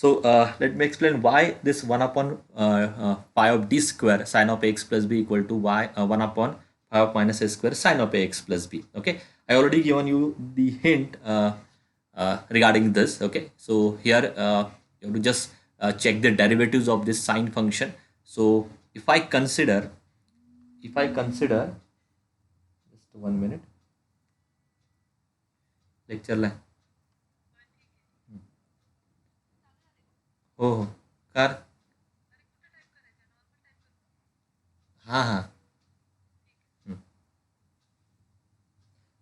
So let me explain why this 1 upon pi of d square sine of ax plus b equal to y 1 upon pi of minus a square sine of ax plus b. Okay, I already given you the hint regarding this. Okay, so here you have to just check the derivatives of this sine function. So if I consider just 1 minute lecture line. हो हो कर हाँ हाँ.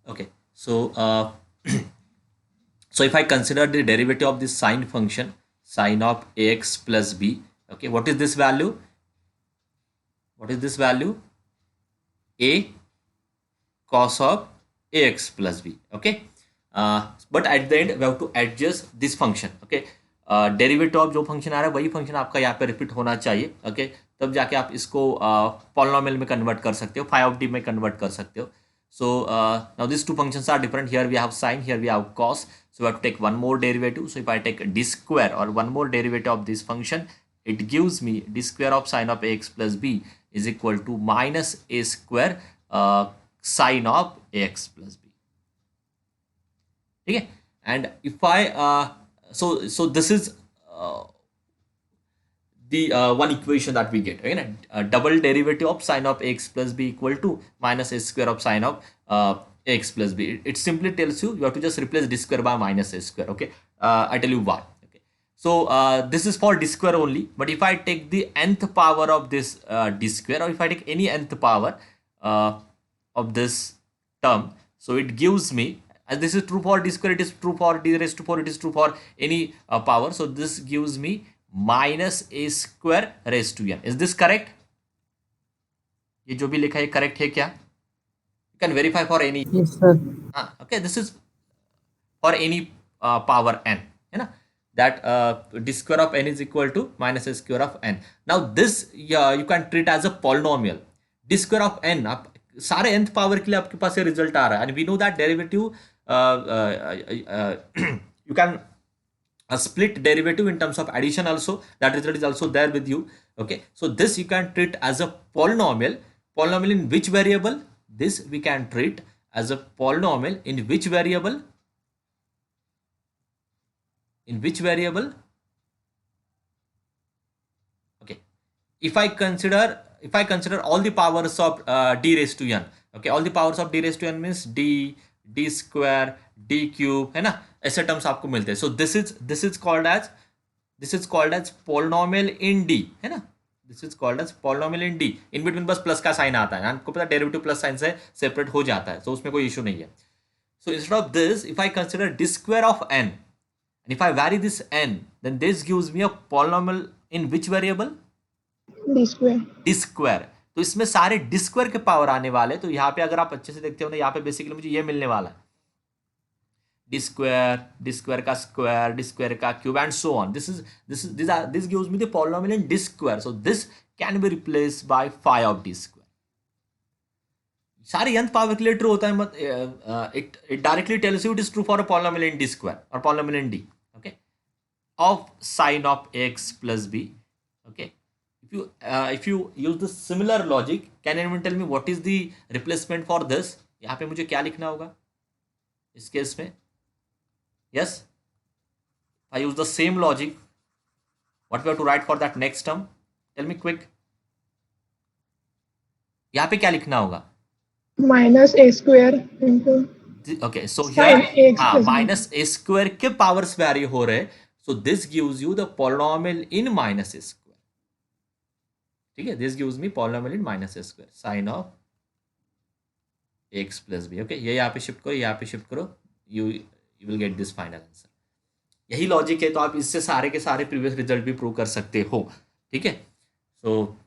Okay, so so if I consider the derivative of this sine function sine of ax plus b, okay, what is this value? What is this value? A cos of ax plus b. Okay, but at the end we have to adjust this function. Okay, derivative of जो function आ रहा है वही function आपका यहाँ पे repeat होना चाहिए. Okay, तब जाके आप इसको पॉलिनोमियल में कन्वर्ट कर सकते हो, फाई ऑफ डी में कन्वर्ट कर सकते हो. So now these two functions are different. Here we have sine, here we have cos. So we have to take one more derivative. So if I take d square or one more derivative of this function, it gives me d square of sine of ax plus b is equal to minus a square sine of ax plus b. Okay, and if I so this is the one equation that we get. Again, a double derivative of sine of x plus b equal to minus a square of sine of x plus b. It simply tells you have to just replace d square by minus a square. Okay, I tell you why. Okay, so this is for d square only, but if I take the nth power of this d square, or if I take any nth power of this term, so it gives me, as this is true for d square, it is true for d raised to 4, it is true for any power. So this gives me minus a square raised to n. Is this correct? ये जो भी लिखा है correct है क्या? You can verify for any. Yes, sir. Okay, this is for any power n, है ना? That d square of n is equal to minus a square of n. Now this you can treat as a polynomial. d square of n, आप सारे nth power के लिए आपके पास ये result आ रहा है, and we know that derivative you can a split derivative in terms of addition also. That result is also there with you. Okay, so this you can treat as a polynomial. Polynomial in which variable? This we can treat as a polynomial in which variable? In which variable? Okay, if I consider all the powers of d raised to n. Okay, all the powers of d raised to n means d square, d cube, है ना, ऐसे terms आपको मिलते हैं. So this is called as polynomial in D, है ना. This is called as polynomial in D. In between बस plus का साइन आता है, आपको पता है डेरिवेटिव प्लस साइन से सेपरेट हो जाता है, तो उसमें कोई इशू नहीं है. So instead of this, if I consider D square of n, and if I vary this n, then this gives me a polynomial in which variable? D square. D square. तो इसमें सारे D square के power आने वाले. तो यहाँ पे अगर आप अच्छे से देखते हो ना, यहाँ पे बेसिकली मुझे ये मिलने वाला है, डी स्क्वायर का स्क्वायर, डी स्क्वायर का cube, and so on. This gives me the polynomial in D square. So this can be replaced by phi of D square. सारे nth पावर के लिए ट्रू होता है. It directly tells you it is true for a polynomial in D square और polynomial in D. Okay, of sine of x plus B. Okay, if you use the similar logic, can anyone tell me what is the replacement for this? यहाँ पे मुझे क्या लिखना होगा इस case में? Yes, I use the same logic. What we have to write for that next term? Tell me quick. यहाँ पे क्या लिखना होगा? Minus a square into Okay, so Sine here x plus b. minus a square के powers vary हो रहे, so this gives you the polynomial in minus a square. ठीक है, this gives me polynomial in minus a square sine of x plus B. Okay, ये यहाँ पे shift करो, यहाँ पे शिफ्ट करो, you will get this final answer. यही लॉजिक है, तो आप इससे सारे के सारे प्रीवियस रिजल्ट भी प्रूव कर सकते हो. ठीक है, सो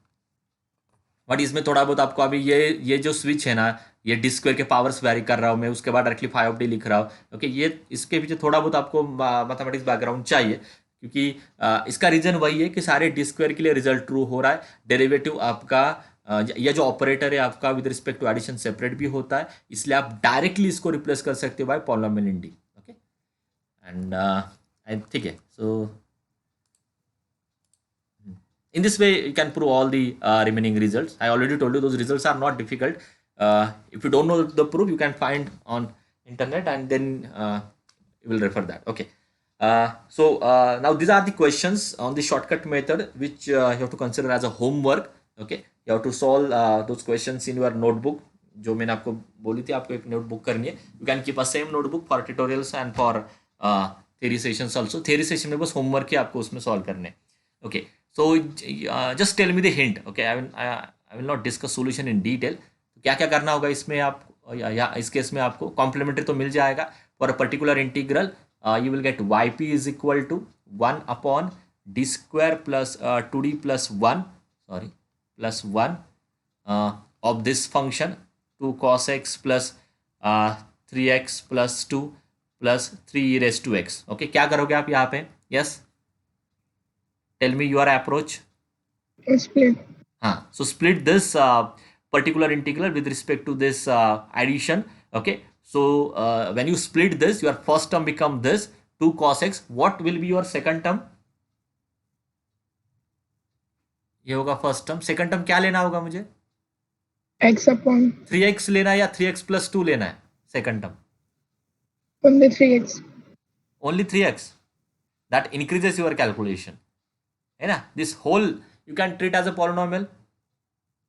बट इसमें थोड़ा बहुत आपको अभी ये जो स्विच है ना, ये डी स्क्वायर के पावर्स वेरी कर रहा हूँ मैं, उसके बाद डायरेक्टली फाई ऑफ डी लिख रहा हूँ. ओके, ये इसके पीछे थोड़ा बहुत आपको मैथमेटिक्स बैकग्राउंड चाहिए, क्योंकि इसका रीजन वही है कि सारे डी स्क्वायर के लिए रिजल्ट ट्रू हो रहा है. डेरिवेटिव आपका या जो ऑपरेटर है आपका with respect to addition separate भी होता है, इसलिए आप डायरेक्टली इसको रिप्लेस कर सकते हो by polynomial in D. Okay, and ठीक है. सो In this way, you can prove all the remaining results. I already told you those results are not difficult. If you don't know the proof, you can find on internet and then you will refer that. Okay. So now these are the questions on the shortcut method which you have to consider as a homework. Okay, you have to solve those questions in your notebook. जो मैंने आपको बोली थी आपको एक notebook करनी है. You can keep a same notebook for tutorials and for theory sessions also. Theory session में बस homework ही आपको उसमें solve करने हैं. Okay, so just tell me the hint. Okay, I will not discuss solution in detail. क्या क्या करना होगा इसमें आप या इस केस में आपको कॉम्प्लीमेंट्री तो मिल जाएगा. For a particular integral you will get yp is equal to 1 upon d square plus 2d plus 1 plus 1 of this function 2 cos x plus 3x plus 2 plus 3 e raised to x. Okay, क्या करोगे आप यहाँ पे? Yes, tell me your approach. Split. So split this particular integral with respect to this addition. Okay, so when you split this, your first term become this 2 cos x. What will be your second term? ये होगा first term. Second term क्या लेना होगा मुझे? X upon 3x लेना है या 3x plus 2 लेना है? Second term only 3x. only 3x. That increases your calculation, है ना? This whole you can treat as a polynomial.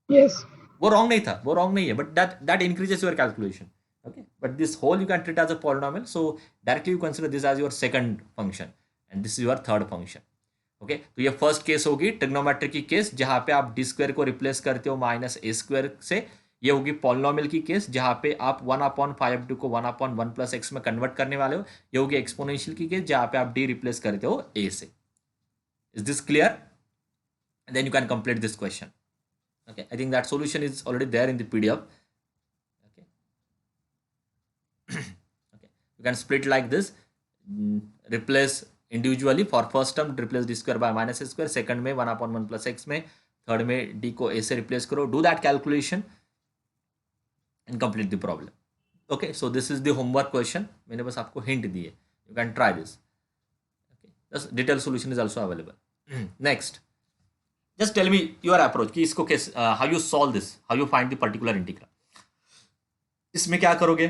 Yes. वो wrong नहीं था, वो wrong नहीं है, but that increases your calculation. Okay, but this whole you can treat as a polynomial, so directly you consider this as your second function and this is your third function. Okay, तो ये first case होगी trigonometric की case जहां पे आप D square को replace करते हो माइनस ए स्क्वायर से. ये होगी पॉलिनोमियल की केस जहां पे आप 1/5 को 1/1 प्लस एक्स में कन्वर्ट करने वाले हो. ये होगी एक्सपोनेंशियल की केस जहां पे आप डी रिप्लेस करते हो ए से. Is this clear? Then you can complete this question. Okay, I think that solution is already there in the PDF. Okay, okay, you can split like this. Replace individually. For first term replace d square by minus a square. Second में 1/1 plus x में. Third में d को a से replace करो. Do that calculation and complete the problem. Okay, so this is the homework question. मैंने बस आपको hint दी है. You can try this. Okay, this detailed solution is also available. Next. Just tell me your approach कि इसको कैसे how you solve this, how you find the particular integral. इसमें क्या करोगे?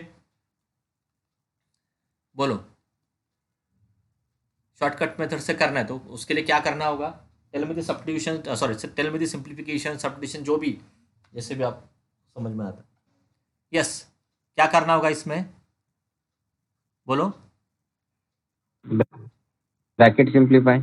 बोलो. शॉर्टकट मेथड से करना है तो उसके लिए क्या करना होगा? Tell me the substitution, tell me the simplification, substitution, जो भी जैसे भी आप समझ में आता. यस, क्या करना होगा इसमें? बोलो. Bracket simplify.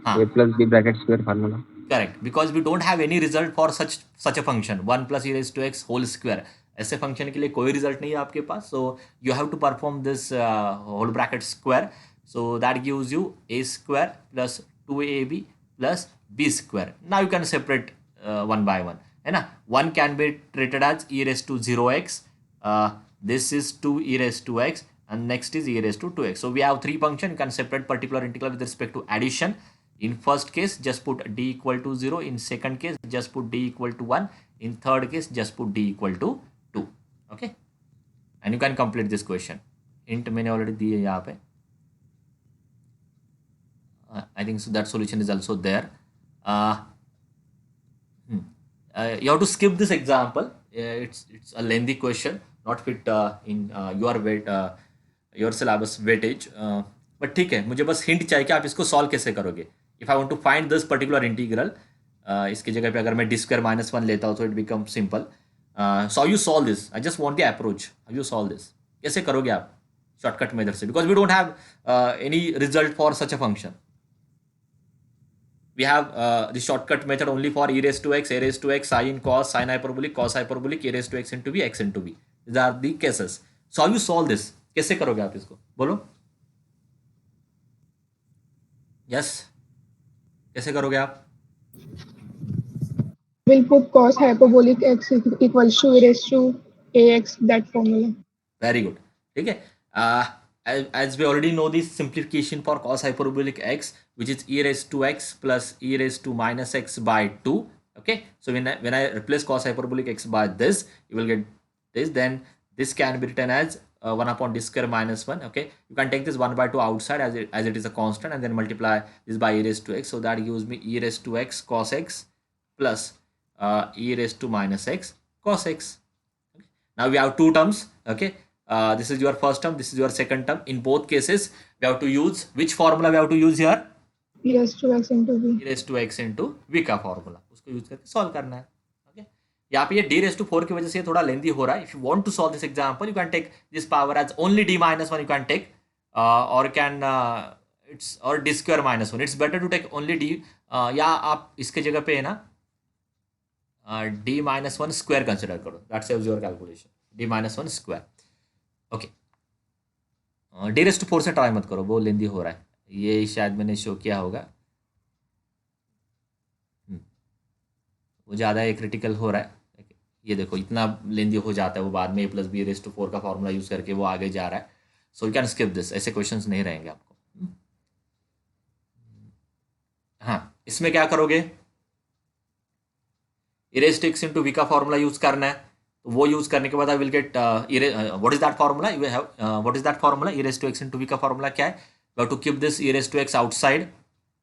a plus b bracket square formula. Correct, because we don't have any result for such a function 1 plus e raised to x whole square. ऐसे फंक्शन के लिए कोई रिजल्ट नहीं है आपके पास, so you have to perform this whole bracket square. So that gives you a square plus 2ab plus b square. Now you can separate one by one, है ना? One can be treated as e raised to 0x. This is 2 e raised to x and next is e raised to 2x. So we have three functions. You can separate particular integral with respect to addition. In first case, just put d equal to 0. In second case, just put d equal to 1. In third case, just put d equal to 2. Okay? And you can complete this question. Int मैंने already दी है यहाँ पे. I think so that solution is also there. You have to skip this example. It's a lengthy question, not fit in your syllabus weightage. But ठीक है, मुझे बस hint चाहिए कि आप इसको solve कैसे करोगे. If I want to find this particular integral, इसकी जगह पे अगर मैं d square minus 1 लेता हूँ तो it becomes simple. So how you solve this? I just want the approach. How you solve this? कैसे करोगे आप shortcut method से? Because we don't have any result for such a function. We have the shortcut method only for e raised to x, a raised to x, sin, cos hyperbolic, e raised to x into b, x into b. These are the cases. So how you solve this? कैसे करोगे आप इसको? बोलो. Yes. कैसे करोगे आप? We'll put cos hyperbolic x equals to e raised to ax, that formula. Very good. ठीक है. As we already know this simplification for cos hyperbolic x, which is e raised to x plus e raised to minus x by 2. Okay. So when I replace cos hyperbolic x by this, you will get this. Then this can be written as 1 upon d square minus 1. Okay, you can take this 1 by 2 outside as it is a constant, and then multiply this by e raised to x. So that gives me e raised to x cos x plus e raised to minus x cos x. Okay. Now we have two terms. Okay, this is your first term, this is your second term. In both cases we have to use which formula? We have to use here e raised to x into v. e raised to x into v का formula, उसको use करके solve करना है. Okay, यहाँ पे ये d raised to 4 की वजह से ये थोड़ा लेंदी हो रहा है. If you want to solve this example you can take this power as only d minus 1 you can take, or can it's or d square minus 1. It's better to take only d, या आप इसके जगह पे है ना d minus 1 square consider करो. That saves your calculation. d minus 1 square. Okay, d raised to 4 से try मत करो, वो लेंदी हो रहा है. ये शायद मैंने शो किया होगा, वो ज़्यादा ये क्रिटिकल हो रहा है. ये देखो इतना लेंदी हो जाता है वो, बाद में a plus b raise to 4 का फॉर्मूला यूज़ करके वो आगे जा रहा है. So you can skip this, ऐसे क्वेश्चंस नहीं रहेंगे आपको. हाँ, इसमें क्या करोगे? e raised to x into v का फॉर्मूला यूज़ करना है. तो वो यूज़ करने के बाद I will get what is that formula? You have what is that formula? e raised to x into v का फॉर्मूला क्या है? You have to keep this e raised to x outside.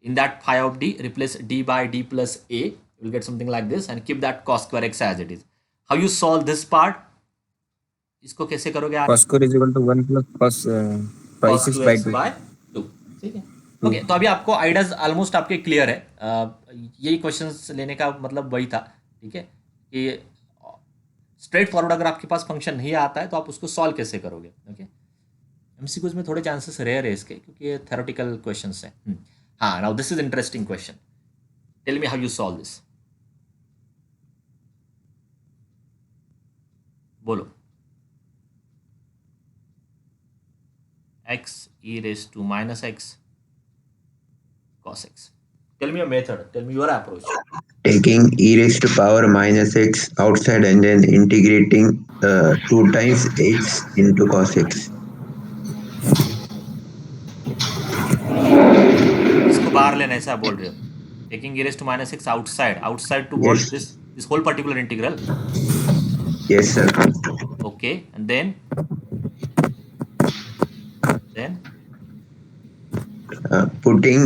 In that phi of d, replace d by d plus a. You will get something like this, and keep that cos square x as it is. How you solve this part? इसको कैसे करोगे आप? Cos square is equal to 1 plus cos pi 6 by 2. ठीक है. Okay, तो अभी आपको ideas almost आपके क्लियर है. यही क्वेश्चंस लेने का मतलब वही था. ठीक है, कि स्ट्रेट फॉरवर्ड अगर आपके पास फंक्शन नहीं आता है तो आप उसको सॉल्व कैसे करोगे. ओके, एमसीक्यूज में थोड़े चांसेस रेयर है इसके, क्योंकि ये थ्योरेटिकल क्वेश्चंस हैं. हाँ, now this is interesting question. Tell me how you solve this. बोलो. x e raised to minus x cos x. Tell me your method. Tell me your approach. Taking e raised to power minus x outside and then integrating 2 times x into cos x. इसको बाहर लेना, ऐसा बोल रहे हो. Taking e raised to minus x outside to what? Yes. This whole particular integral. Yes, sir. Okay, and then Putting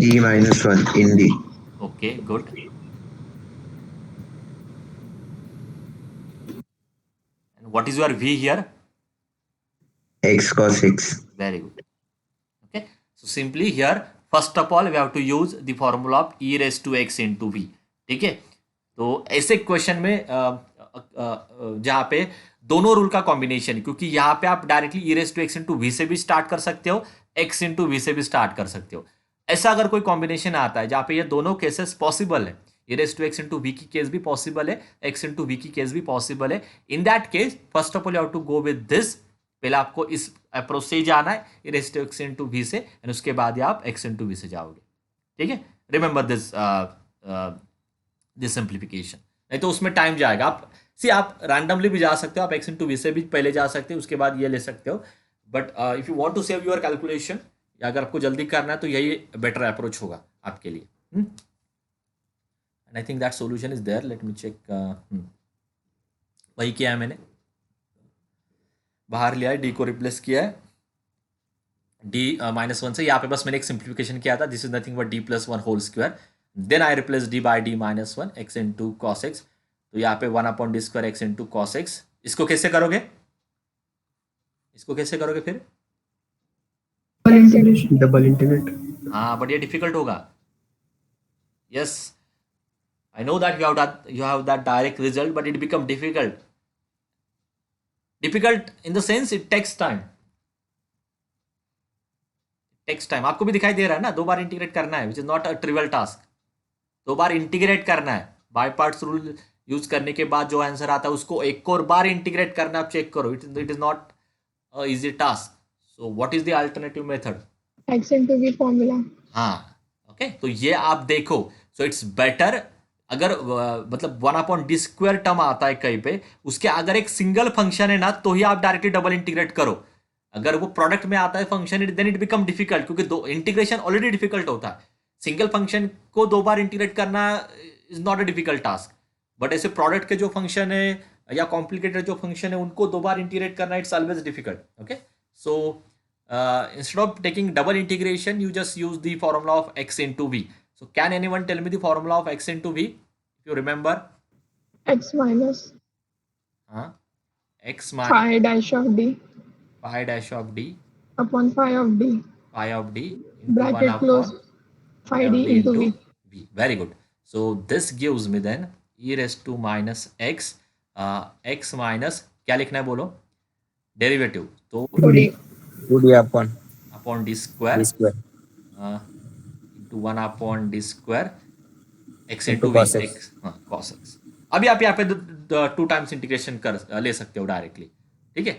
d minus 1 in d. okay, good. And what is your v here? X cos x. Very good. Okay, so simply here first of all we have to use the formula of e raised to x into v. ठीक है, तो ऐसे question में जहाँ पे दोनों rule का combination, क्योंकि यहाँ पे आप directly e raised to x into v से भी स्टार्ट कर सकते हो, x into v से भी स्टार्ट कर सकते हो. ऐसा अगर कोई कॉम्बिनेशन आता है जहाँ पे ये दोनों केसेस पॉसिबल है, e raised to x into v की केस भी पॉसिबल है, x into v की केस भी पॉसिबल है, in that case first of all you have to go with this. पहले आपको इस अप्रोच से ही जाना है, e raised to x into v से, एंड उसके बाद ही आप x into v से जाओगे. ठीक है, रिमेंबर दिस दिस सिंप्लीफिकेशन. नहीं तो उसमें टाइम जाएगा. आप रैंडमली भी जा सकते हो, आप x into v से भी पहले जा सकते हो, उसके बाद ये ले सकते हो. But if you want to save your calculation, या अगर आपको जल्दी करना है तो यही बेटर अप्रोच होगा आपके लिए. And I think that solution is there. Let me check. वही किया है मैंने, बाहर लिया है, डी को रिप्लेस किया है डी माइनस 1 से. यहाँ पे बस मैंने एक सिंप्लीफिकेशन किया था. This is nothing but D plus 1 whole square. Then I replace D by D minus 1 x into cos x. तो यहाँ पे 1 upon D square x into cos x. इसको कैसे करोगे? इसको कैसे करोगे फिर? Double integrate. हाँ, बट ये डिफिकल्ट होगा. Yes, I know that you have that direct result, but it become difficult. Difficult in the sense it takes time. आपको भी दिखाई दे रहा है ना, 2 बार इंटीग्रेट करना है, which is not a trivial task. 2 bar integrate करना है. बाय पार्ट्स रूल यूज करने के बाद जो आंसर आता है उसको एक और बार इंटीग्रेट करना. आप चेक करो, it is not easy task. So what is the alternative method? x into v formula. हाँ, ओके, तो ये आप देखो. सो इट्स बेटर, अगर मतलब 1 अपॉन डी स्क्वायर टर्म आता है कहीं पे, उसके अगर एक सिंगल फंक्शन है ना, तो ही आप डायरेक्टली डबल इंटीग्रेट करो. अगर वो प्रोडक्ट में आता है function, then it become difficult, क्योंकि दो इंटीग्रेशन ऑलरेडी डिफिकल्ट होता है. सिंगल फंक्शन को 2 बार इंटीग्रेट करना is not a difficult task. But ऐसे प्रोडक्ट के जो फंक्शन है, या कॉम्प्लिकेटेड जो फंक्शन है उनको दो बार इंटीग्रेट करना it's always difficult. Okay, so instead of taking double integration you just use the formula of x into v. So can anyone tell me the formula of x into v if you remember? x minus x minus phi dash of d phi dash of d upon phi of d into 1 bracket upon close phi d into v. v. Very good. So this gives me then e raised to minus x x minus क्या लिखना है बोलो, derivative, तो 2d 2d upon d square d square into 1 upon d square x into into v cos x. x cos x. अभी आप यहाँ पे 2 times integration कर ले सकते हो डायरेक्टली. ठीक है,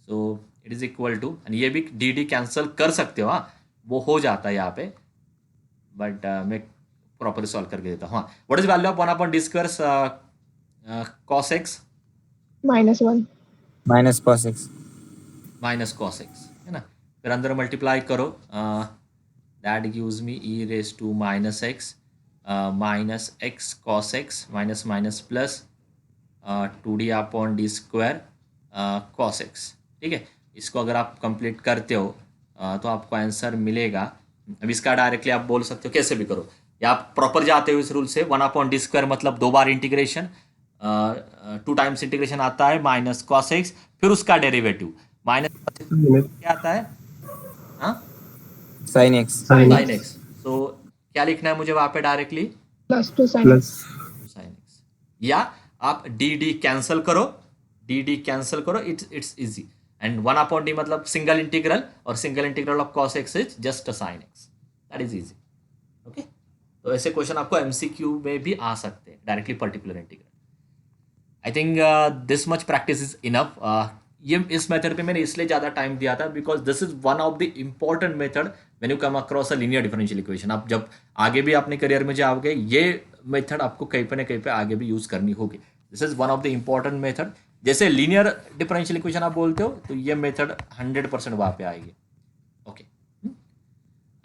so it is equal to, ये भी डी डी कैंसिल कर सकते हो. हाँ, वो हो जाता है यहाँ पे, बट मैं प्रॉपरली सॉल्व करके देता हूँ. हाँ, what is value of 1 upon D square cos x minus 1 minus cos x. Minus cos x है ना. फिर अंदर मल्टीप्लाई करो, that gives me e raise to minus x minus x cos x minus minus plus 2d upon D square cos x. ठीक है, इसको अगर आप कंप्लीट करते हो तो आपको आंसर मिलेगा. अब इसका डायरेक्टली आप बोल सकते हो, कैसे भी करो, या आप प्रॉपर जाते हो इस रूल से. 1 अपॉन डी स्क्वायर मतलब 2 बार इंटीग्रेशन, 2 टाइम्स इंटीग्रेशन आता है माइनस cos x, फिर उसका डेरिवेटिव माइनस क्या आता है, हाँ, sin x. sin x. सो क्या लिखना है मुझे वहां पे directly, plus 2 sin x. sin x. या आप डी डी कैंसिल करो, डी डी कैंसिल करो, it's easy. And 1 upon D मतलब सिंगल इंटीग्रल, और single integral of cos x is just sin x. That is easy. Okay, तो ऐसे question आपको MCQ में भी आ सकते हैं directly particular integral. I think this much practice is enough. ये इस मेथड पे मैंने इसलिए ज़्यादा टाइम दिया था because this is one of the important method when you come across a linear differential equation. आप जब आगे भी अपने करियर में जाओगे, ये मेथड आपको कहीं पे ना कहीं पे आगे भी यूज़ करनी होगी. This is one of the important method. जैसे लीनियर डिफरेंशियल इक्वेशन आप बोलते हो, तो ये मेथड 100% वहाँ पे आएगी. Okay,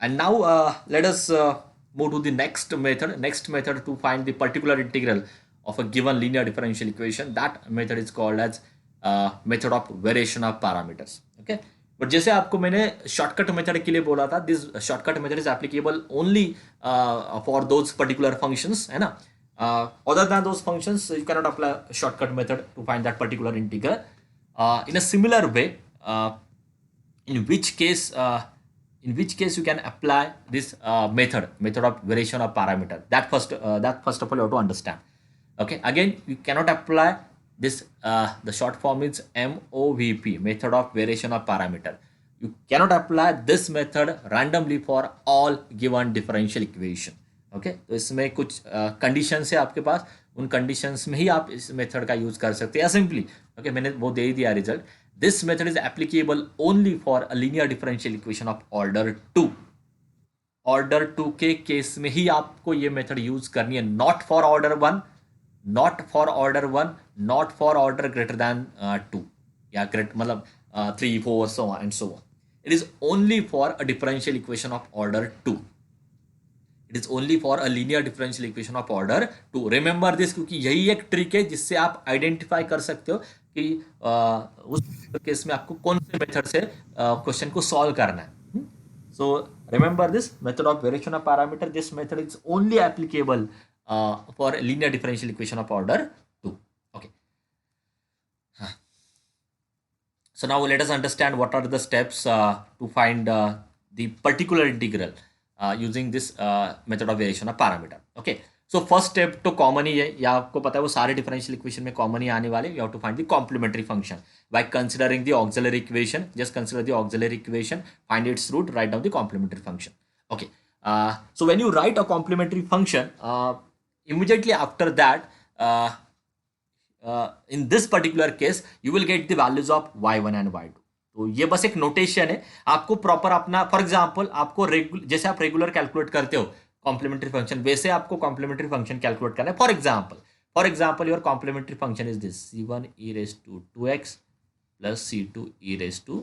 and now let us move to the next method to find the particular integral of a given linear differential equation. That method is called as method of variation of parameters. Okay, but जैसे आपको मैंने shortcut method के लिए बोला था, this shortcut method is applicable only for those particular functions, है ना. Other than those functions you cannot apply shortcut method to find that particular integral. In a similar way, in which case you can apply this method of variation of parameter. That first of all you have to understand. Okay, again you cannot apply this, the short form is MOVP, method of variation of parameter. You cannot apply this method randomly for all given differential equation. Okay, तो इसमें कुछ conditions है आपके पास, उन conditions में ही आप इस method का यूज कर सकते हैं सिंपली. ओके, मैंने वो दे ही दिया result. This method is applicable only for a linear differential equation of order 2. Order 2 के केस में ही आपको ये मेथड यूज करनी है, not for order 1, not for order 1, not for order greater than 2, या मतलब 3, 4, so on and so on. It is only for a differential equation of order 2. It is only for a linear differential equation of order 2. Remember this, क्योंकि यही एक trick है जिससे आप identify कर सकते हो कि उस केस में आपको कौन से मेथड से क्वेश्चन को सॉल्व करना है. So remember this method of variation of parameter. This method is only applicable for linear differential equation of order 2. Okay, so now let us understand what are the steps to find the particular integral using this method of variation of parameter. Okay, so first step तो common ही है, या आपको पता है वो सारे differential equation में कॉमन ही आने वाले. You have to find the complementary function by considering the auxiliary equation. Just consider the auxiliary equation, find its root, write down the complementary function. Okay, so when you write a complementary function, immediately after that, in this particular case you will get the values of y1 and y2. तो ये बस एक notation है, आपको proper अपना, for example आपको जैसे आप रेगुलर कैलकुलेट करते हो कॉम्प्लीमेंट्री फंक्शन, वैसे आपको कॉम्प्लीमेंट्री फंक्शन कैलकुलेट करना है. For example your complementary function is this, c1 e raised to 2x plus c2 e raised to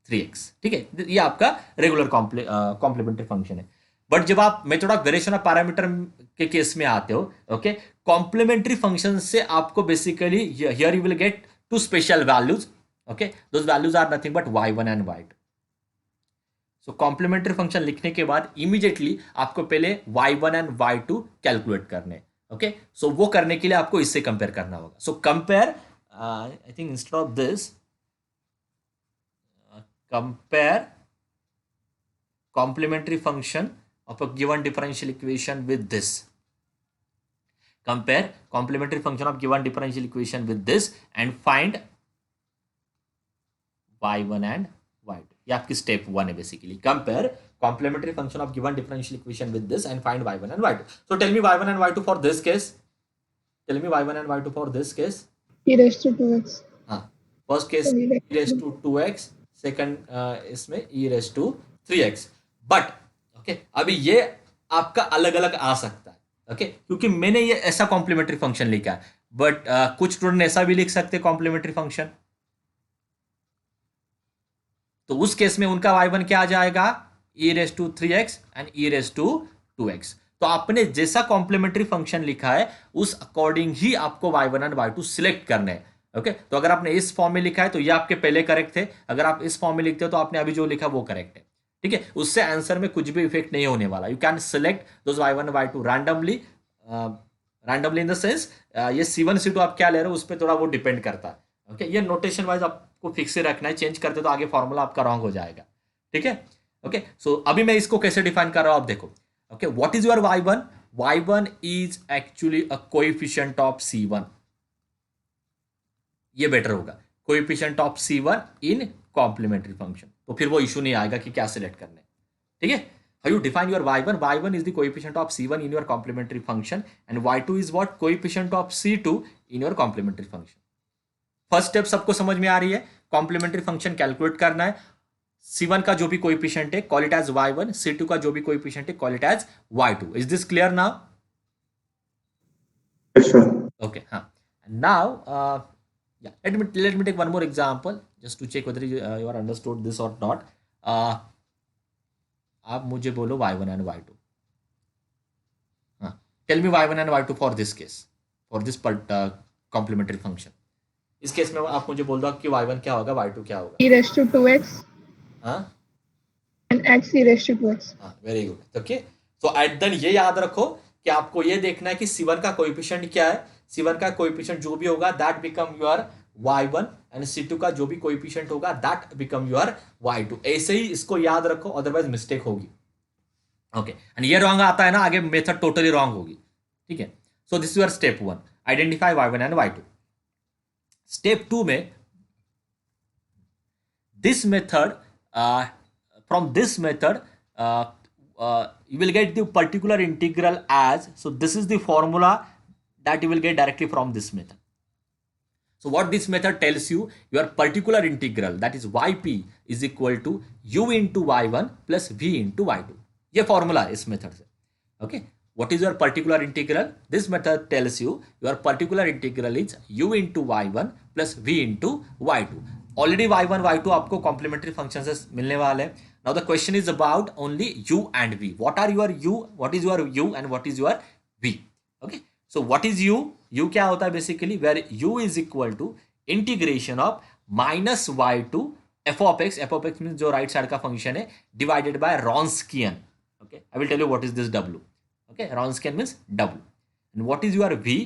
3x. ठीक है, ये आपका रेगुलर कॉम्प्लीमेंट्री फंक्शन है. बट जब आप method of variation of parameter के केस में आते हो, ओके, कॉम्प्लीमेंट्री फंक्शन से आपको basically here you will get two special values. Okay, those values are nothing but y1 and y2. So complementary function लिखने के बाद इमीडिएटली आपको पहले y1 एंड y2 कैलकुलेट करने. ओके, सो वो करने के लिए आपको इससे कंपेयर करना होगा. So compare, I think instead of this, compare complementary function of a given differential equation with this. Compare complementary function of given differential equation with this and find y1 and y2. ये आपकी step 1 है basically. Compare complementary function of given differential equation with this and find y1 and y2. So tell me y1 and y2 for this case. Tell me y1 and y2 for this case. e raised to 2x. हाँ, first case e raised to 2x, second इसमें e raised to 3x. But okay, अभी ये आपका अलग अलग आ सकता है. Okay, क्योंकि मैंने ये ऐसा कॉम्प्लीमेंट्री फंक्शन लिखा है, बट कुछ स्टूडेंट ऐसा भी लिख सकते कॉम्प्लीमेंट्री फंक्शन. तो उस केस में उनका y1 क्या आ जाएगा, e raised to 3x and e raised to 2x. तो आपने जैसा कॉम्प्लीमेंट्री फंक्शन लिखा है उस अकॉर्डिंग ही आपको y1 एंड y2 सिलेक्ट करने हैं. ओके, तो अगर आपने इस फॉर्म में लिखा है तो ये आपके पहले करेक्ट थे. अगर आप इस फॉर्म में लिखते हो तो आपने अभी जो लिखा वो करेक्ट है. ठीक है, उससे आंसर में कुछ भी इफेक्ट नहीं होने वाला. You can select those y1 y2 randomly. Randomly in the sense ये c1 c2 आप क्या ले रहे हो उस पर थोड़ा वो डिपेंड करता है. ओके, ये नोटेशन वाइज आपको फिक्स रखना है. चेंज करते तो आगे फॉर्मूला आपका रॉन्ग हो जाएगा. ठीक है. ओके, सो अभी मैं इसको कैसे डिफाइन कर रहा हूं आप देखो. Okay, what is your y1? y1 is actually a coefficient of c1. ये बेटर होगा, coefficient of c1 in complementary function. तो फिर वो इशू नहीं आएगा कि क्या सिलेक्ट करना है. ठीक है, how you define your y1? y1 is the coefficient of c1 in your complementary function and y2 is what, coefficient of c2 in your complementary function. First step सबको समझ में आ रही है. कॉम्प्लीमेंट्री फंक्शन कैलकुलेट करना है. c1 का जो भी कोएफिशिएंट है call it as y1, c2 का जो भी कोएफिशिएंट है call it as y2. Is this clear now? Yes, sir. Okay, now yeah, let me take one more example just to check whether you are understood this or not. आप मुझे बोलो y1 and y2. हाँ, tell me y1 and y2 for this case, for this complementary function. इस case में आप मुझे बोल दो कि y1 क्या होगा, y2 क्या होगा. e raised to 2x. हाँ, and x e raised to 2x. हाँ, वेरी गुड. ओके, सो एट देन ये याद रखो कि आपको ये देखना है कि c1 का कोएफिशिएंट क्या है. c1 का कोएफिशिएंट जो भी होगा that become your y1 and c2 का जो भी कोएफिशिएंट होगा दैट बिकम योर y2. ऐसे ही इसको याद रखो, अदरवाइज मिस्टेक होगी. ओके, एंड ये रॉन्ग आता है ना, आगे मेथड टोटली रॉन्ग होगी. ठीक है, so this is your step 1, identify y1 and y2. Step 2 में this method, from this method you will get the particular integral as, so this is the formula that you will get directly from this method. So what this method tells you, your particular integral, that is yp is equal to u into y1 plus v into y2. ये formula है इस method से. Okay, what is your particular integral? This method tells you your particular integral is u into y1 plus v into y2. Already y1 y2 आपको complementary function से मिलने वाले हैं. Now the question is about only u and v. What are your u? What is your u and what is your v? Okay. So what is u? U क्या होता है basically? Where u is equal to integration of minus y to f of x. F of x means जो right side का function है divided by Wronskian. Okay. I will tell you what is this w. Okay. Wronskian means w. And what is your v?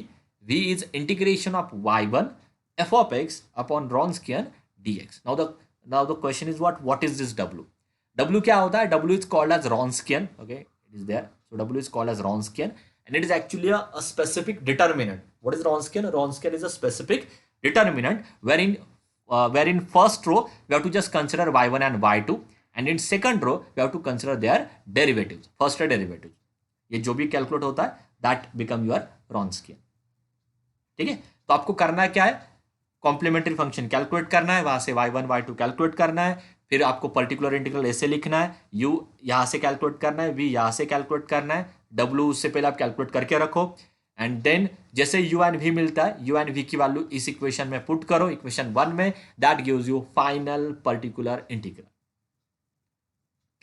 V is integration of y1 f of x upon Wronskian dx. Now the question is what is this w? W क्या होता है? W is called as Wronskian. Okay, it is there. So W is called as Wronskian, and it is actually a specific determinant. What is Wronskian? Wronskian is a specific determinant wherein first row we have to just consider y1 and y2, and in second row we have to consider their derivatives, first derivatives. ये जो भी calculate होता है that become your Wronskian. ठीक है, तो आपको करना क्या है? कॉम्प्लीमेंट्री फंक्शन कैलकुलेट करना है, वहां से y1 y2 कैलकुलेट करना है. फिर आपको पर्टिकुलर इंटीग्रल ऐसे लिखना है, u यहाँ से कैलकुलेट करना है, v यहाँ से कैलकुलेट करना है, w उससे पहले आप कैलकुलेट करके रखो, एंड देन जैसे u एंड v मिलता है, u एंड v की वैल्यू इस इक्वेशन में पुट करो, इक्वेशन 1 में, that gives you final particular integral.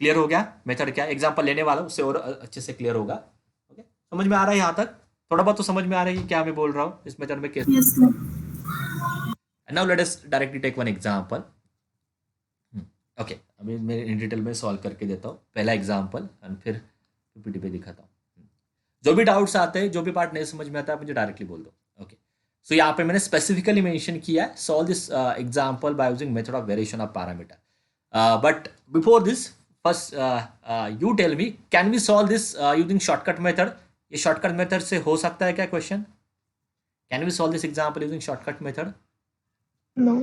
Clear हो गया मेथड क्या? एग्जांपल लेने वाला उससे और अच्छे से क्लियर होगा. ओके, समझ में आ रहा है यहाँ तक? थोड़ा बहुत तो समझ में आ रही है क्या मैं बोल रहा हूँ इस मेथड में कैसे. Yes, sir. And now let us directly take one example. Okay अभी मैं इन डिटेल में सॉल्व करके देता हूँ पहला एग्जांपल एंड फिर पीपीटी पे दिखाता हूँ. जो भी डाउट्स आते हैं जो भी पार्ट नहीं समझ में आता है मुझे डायरेक्टली बोल दो. ओके सो यहाँ पे मैंने स्पेसिफिकली मेंशन किया है solve this example by using method of variation of parameter. But before this first you tell me can we solve this using shortcut method. ये शॉर्टकट मेथड से हो सकता है क्या question. Can we solve this example using shortcut method. No.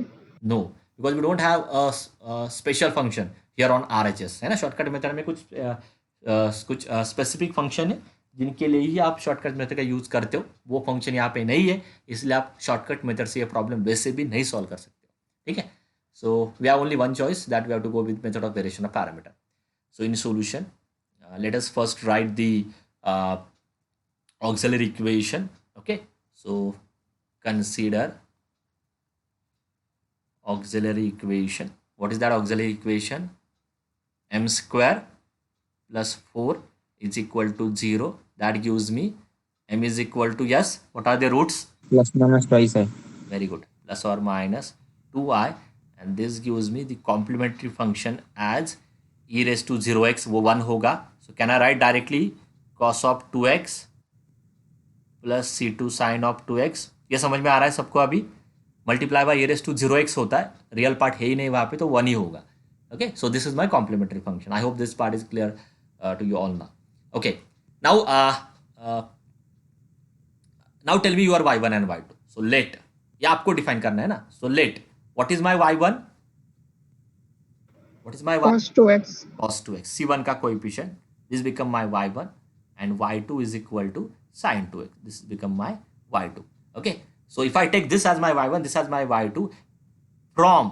No, because we don't have a special function here on RHS है ना. Shortcut method में कुछ स्पेसिफिक फंक्शन है जिनके लिए ही आप शॉर्टकट मेथड का यूज करते हो. वो फंक्शन यहाँ पे नहीं है इसलिए आप शॉर्टकट मेथड से ये प्रॉब्लम वैसे भी नहीं सॉल्व कर सकते हो. ठीक है. So we have only one choice that we have to go with method of variation of parameter. So in solution let us first write the auxiliary equation. Okay, so consider auxiliary equation. What is that auxiliary equation? M square plus 4 is equal to 0. That gives me m is equal to, yes, what are the roots? Plus minus twice I. Very good. Plus or minus 2i, and this gives me the complementary function as e raised to 0x. वो 1 होगा. So can I write directly cos of 2x plus c2 sine of 2x. ये समझ में आ रहा है सबको. अभी multiply by e raise to 0x होता है. रियल पार्ट है ही नहीं वहाँ पे तो 1 ही होगा. Okay so this is my complementary function. I hope this part is clear to you all now. Okay now now tell me your y1 and y2. So let ये आपको डिफाइन करना है ना. So let what is my y1, what is my Cos 2x. cos 2x. c1 का coefficient this become my y1 and y2 is equal to sin 2x. This become my y2. Okay, so if I take this as my y1, this as my y2, from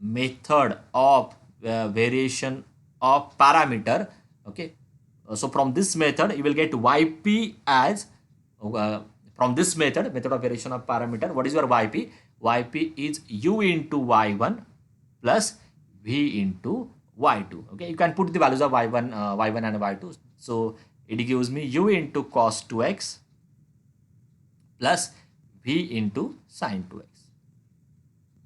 method of variation of parameter. Okay, so from this method you will get yp as from this method of variation of parameter. What is your yp? Yp is u into y1 plus v into y2. Okay, you can put the values of y1 and y2. So it gives me u into cos 2x plus v into sin 2x.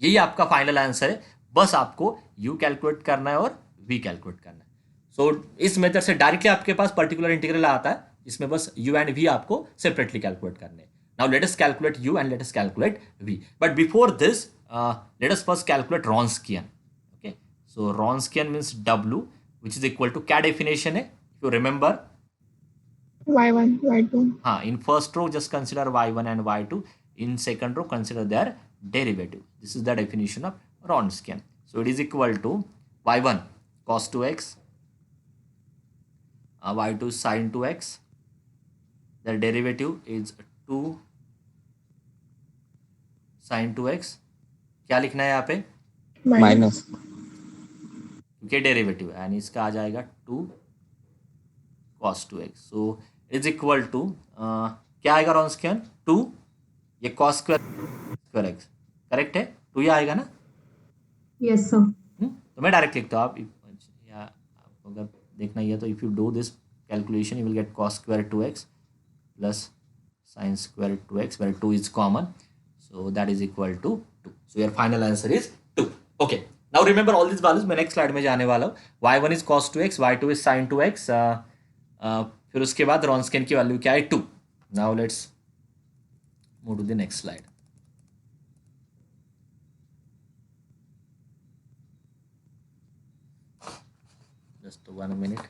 यही आपका final answer है. बस आपको u calculate करना है और v calculate करना है. सो इस मेथड से डायरेक्टली आपके पास पर्टिकुलर इंटीग्रल आता है जिसमें बस u एंड v आपको सेपरेटली कैलकुलेट करने हैं. Now let us calculate u and let us calculate v. But before this let us first calculate Wronskian. Okay so Wronskian means w which is equal to क्या definition है if you remember. Y1, Y2. हाँ, in first row just consider y1 and y2. In second row consider their derivative. This is the definition of Wronskian. So it is equal to y1 cos 2x, y2 sin 2x. Their derivative is 2 sin 2x. क्या लिखना है यहाँ पे? Minus. क्योंकि derivative है, इसका आ जाएगा 2 cos 2x. So is equal to क्या आएगा Wronskian 2. ये cos स्क्वायर x करेक्ट है. 2 ही आएगा ना. Yes, sir. तो मैं डायरेक्ट लिखता हूँ. आप या आपको अगर देखना ही है तो if you do this calculation you will gate cos square 2x plus sin square 2x where 2 is common. So that is equal to 2. So your final answer is 2. Okay. Now remember all these values. मैं next slide में जाने वाला हूँ. y1 is cos 2x, y2 is sin 2x. फिर उसके बाद Wronskian की value क्या है 2. Now let's move to the next slide. Just 1 minute.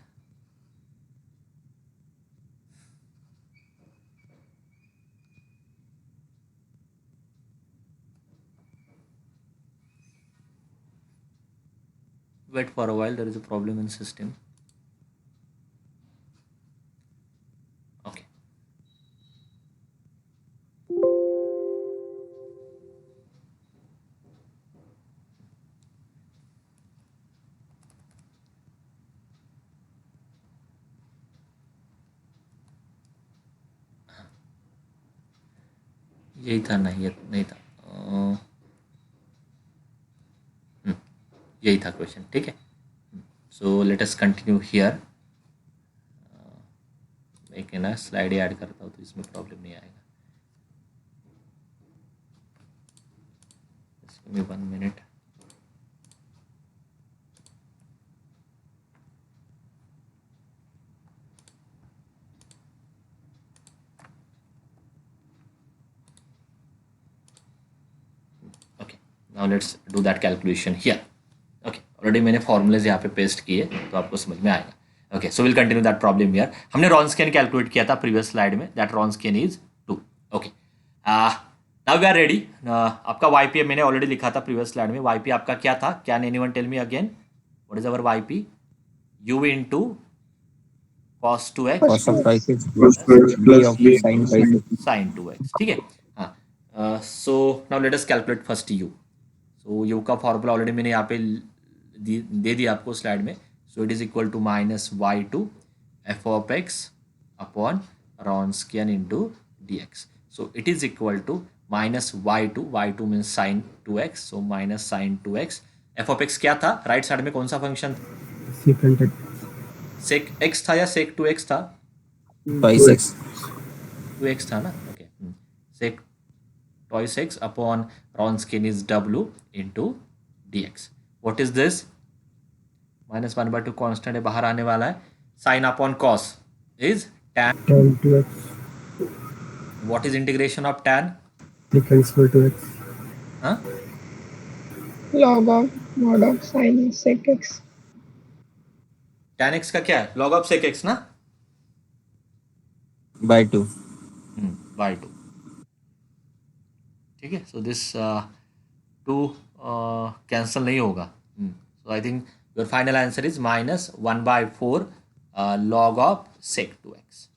Wait for a while, there is a problem in system. Okay. यही था ना, ये नहीं था. यही था क्वेश्चन. ठीक है. So let us continue here. एक है ना स्लाइड ऐड करता हूँ तो इसमें प्रॉब्लम नहीं आएगा. Just give me 1 minute. Okay, now let's do that calculation here. Okay, already मैंने फॉर्मूलेज यहाँ पे पेस्ट किए तो आपको समझ में आएगा. Okay, so will continue that problem here. हमने रॉन्स्कियन कैलकुलेट किया था प्रीवियस स्लाइड में. That Wronskian is 2. Okay, now we are ready. आपका वाईपी मैंने ऑलरेडी लिखा था प्रीवियस स्लाइड में. वाईपी आपका क्या था? Can anyone tell me again what is our YP? u into cos 2x Cos of pi 6 plus b of sin pi 6. sin 2x. ठीक है. हाँ, so now let us calculate first u. So u का formula already मैंने यहाँ पे दे दिया आपको स्लाइड में. So it is equal to minus y two f of x upon Wronskian into d x. So it is equal to minus y two means sine 2x. So minus sine 2x. F of x क्या था? Right side में कौन सा function? सेक x था या सेक 2x था? Pi 6. 2x था ना. Okay, sec twice x upon Wronskian is w into dx. What is this? Minus 1/2 constant है, बाहर आने वाला है. Sin upon cos is tan 2x. What is integration of tan? Sec x by 2x. हाँ, log of mod of sin sec x. tan x का क्या है? log of sec x ना. By 2. by 2. ठीक है. सो दिस 2 कैंसिल नहीं होगा. So I think your final answer is minus 1/4 log of sec 2x.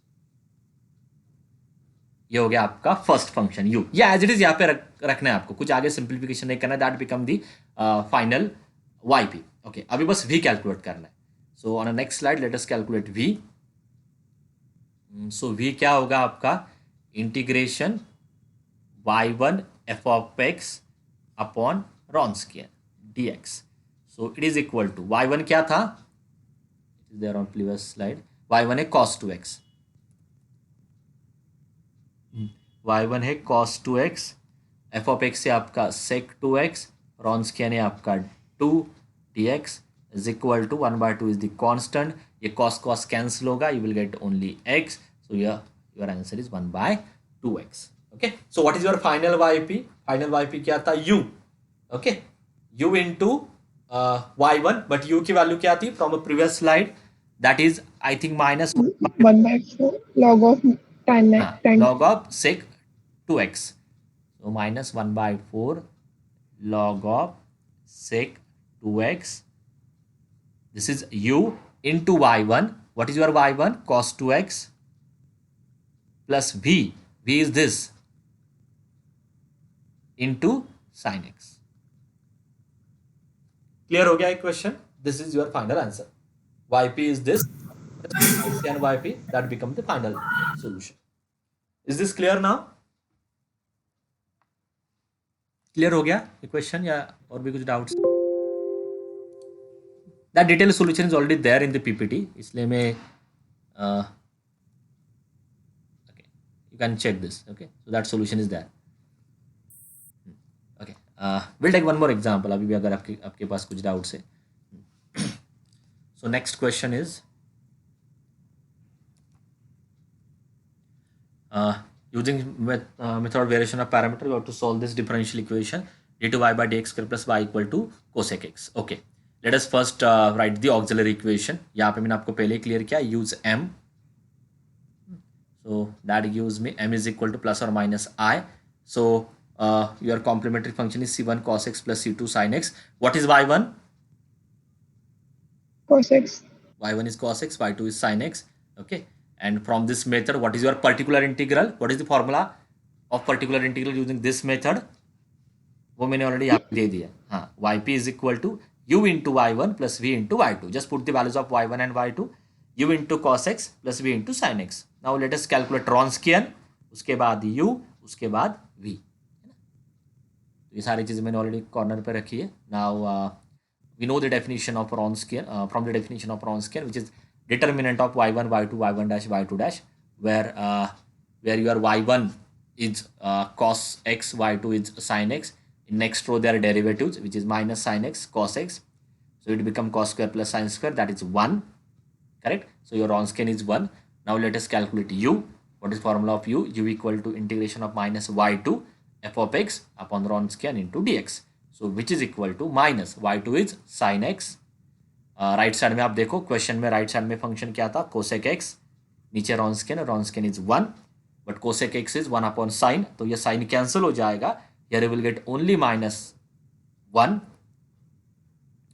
ये हो गया आपका फर्स्ट फंक्शन u. या एज इट इज यहाँ पे रखना है आपको, कुछ आगे सिंप्लीफिकेशन नहीं करना है. That become the final yp. Okay, अभी बस v कैलकुलेट करना है. So on a next slide let us calculate v. सो v क्या होगा आपका? Integration y1 f of x upon Wronskian dx. So it is equal to y1 क्या था? It is there on previous slide. y1 है cos 2x. y1 है cos 2x. f of x है आपका sec 2x. Wronskian है आपका 2 dx is equal to 1/2 is the constant. ये cos cancel होगा. You will get only x. So your answer is 1/2x. Okay. So what is your final yp? Final yp क्या था? u. Okay. u into y1. But u की value क्या थी from a previous slide? That is I think minus 1/4 log of tan log of sec 2x. So minus 1/4 log of sec 2x. This is u into y1. What is your y1? Cos 2x plus v. V is this into sin x. Clear हो गया एक question? This is your final answer. yp is this and yp that become the final solution. Is this clear now? Clear हो गया ये question या और भी कुछ doubts? That detailed solution is already there in the PPT. इसलिए मैं okay, you can check this. Okay, so that solution is there. Okay, we'll take one more example. अभी भी अगर आपके पास कुछ डाउट्स है. So next question is using method variation of parameter, you have to solve this differential equation d2y by dx square plus y equal to cosec x. Okay, let us first write the auxiliary equation. यहाँ पे मैंने आपको पहले clear किया. use m. So that gives me m is equal to plus or minus I. So your complementary function is c1 cos x plus c2 sin x. What is y1? cos x. y1 is cos x, y2 is sin x. Okay, and from this method what is your particular integral? What is the formula of particular integral using this method? वो मैंने already यहाँ पे दे दिया. हाँ, yp is equal to u into y1 plus v into y2. Just put the values of y1 and y2. u into cos x plus v into sin x. Now let us calculate Wronskian. उसके बाद u, उसके बाद v. ये सारी चीज़ें मैंने already corner पे रखी है. Now we know the definition of Wronskian from the definition of Wronskian, which is determinant of y1, y2, y1 dash, y2 dash. where your y1 is cos x, y2 is sin x. In next row there are derivatives, which is minus sin x cos x, so it become cos square plus sin square, that is 1, correct? So your Wronskian is 1. Now let us calculate u. What is formula of u? U equal to integration of minus y2 f of x upon Wronskian into dx. So which is equal to minus y2 is sin x. Right side में आप देखो, question में right side में function क्या था, cosec x, नीचे Wronskian is 1, but cosec x is 1 upon sine, तो ये साइन कैंसिल हो जाएगा, here you will get only -1,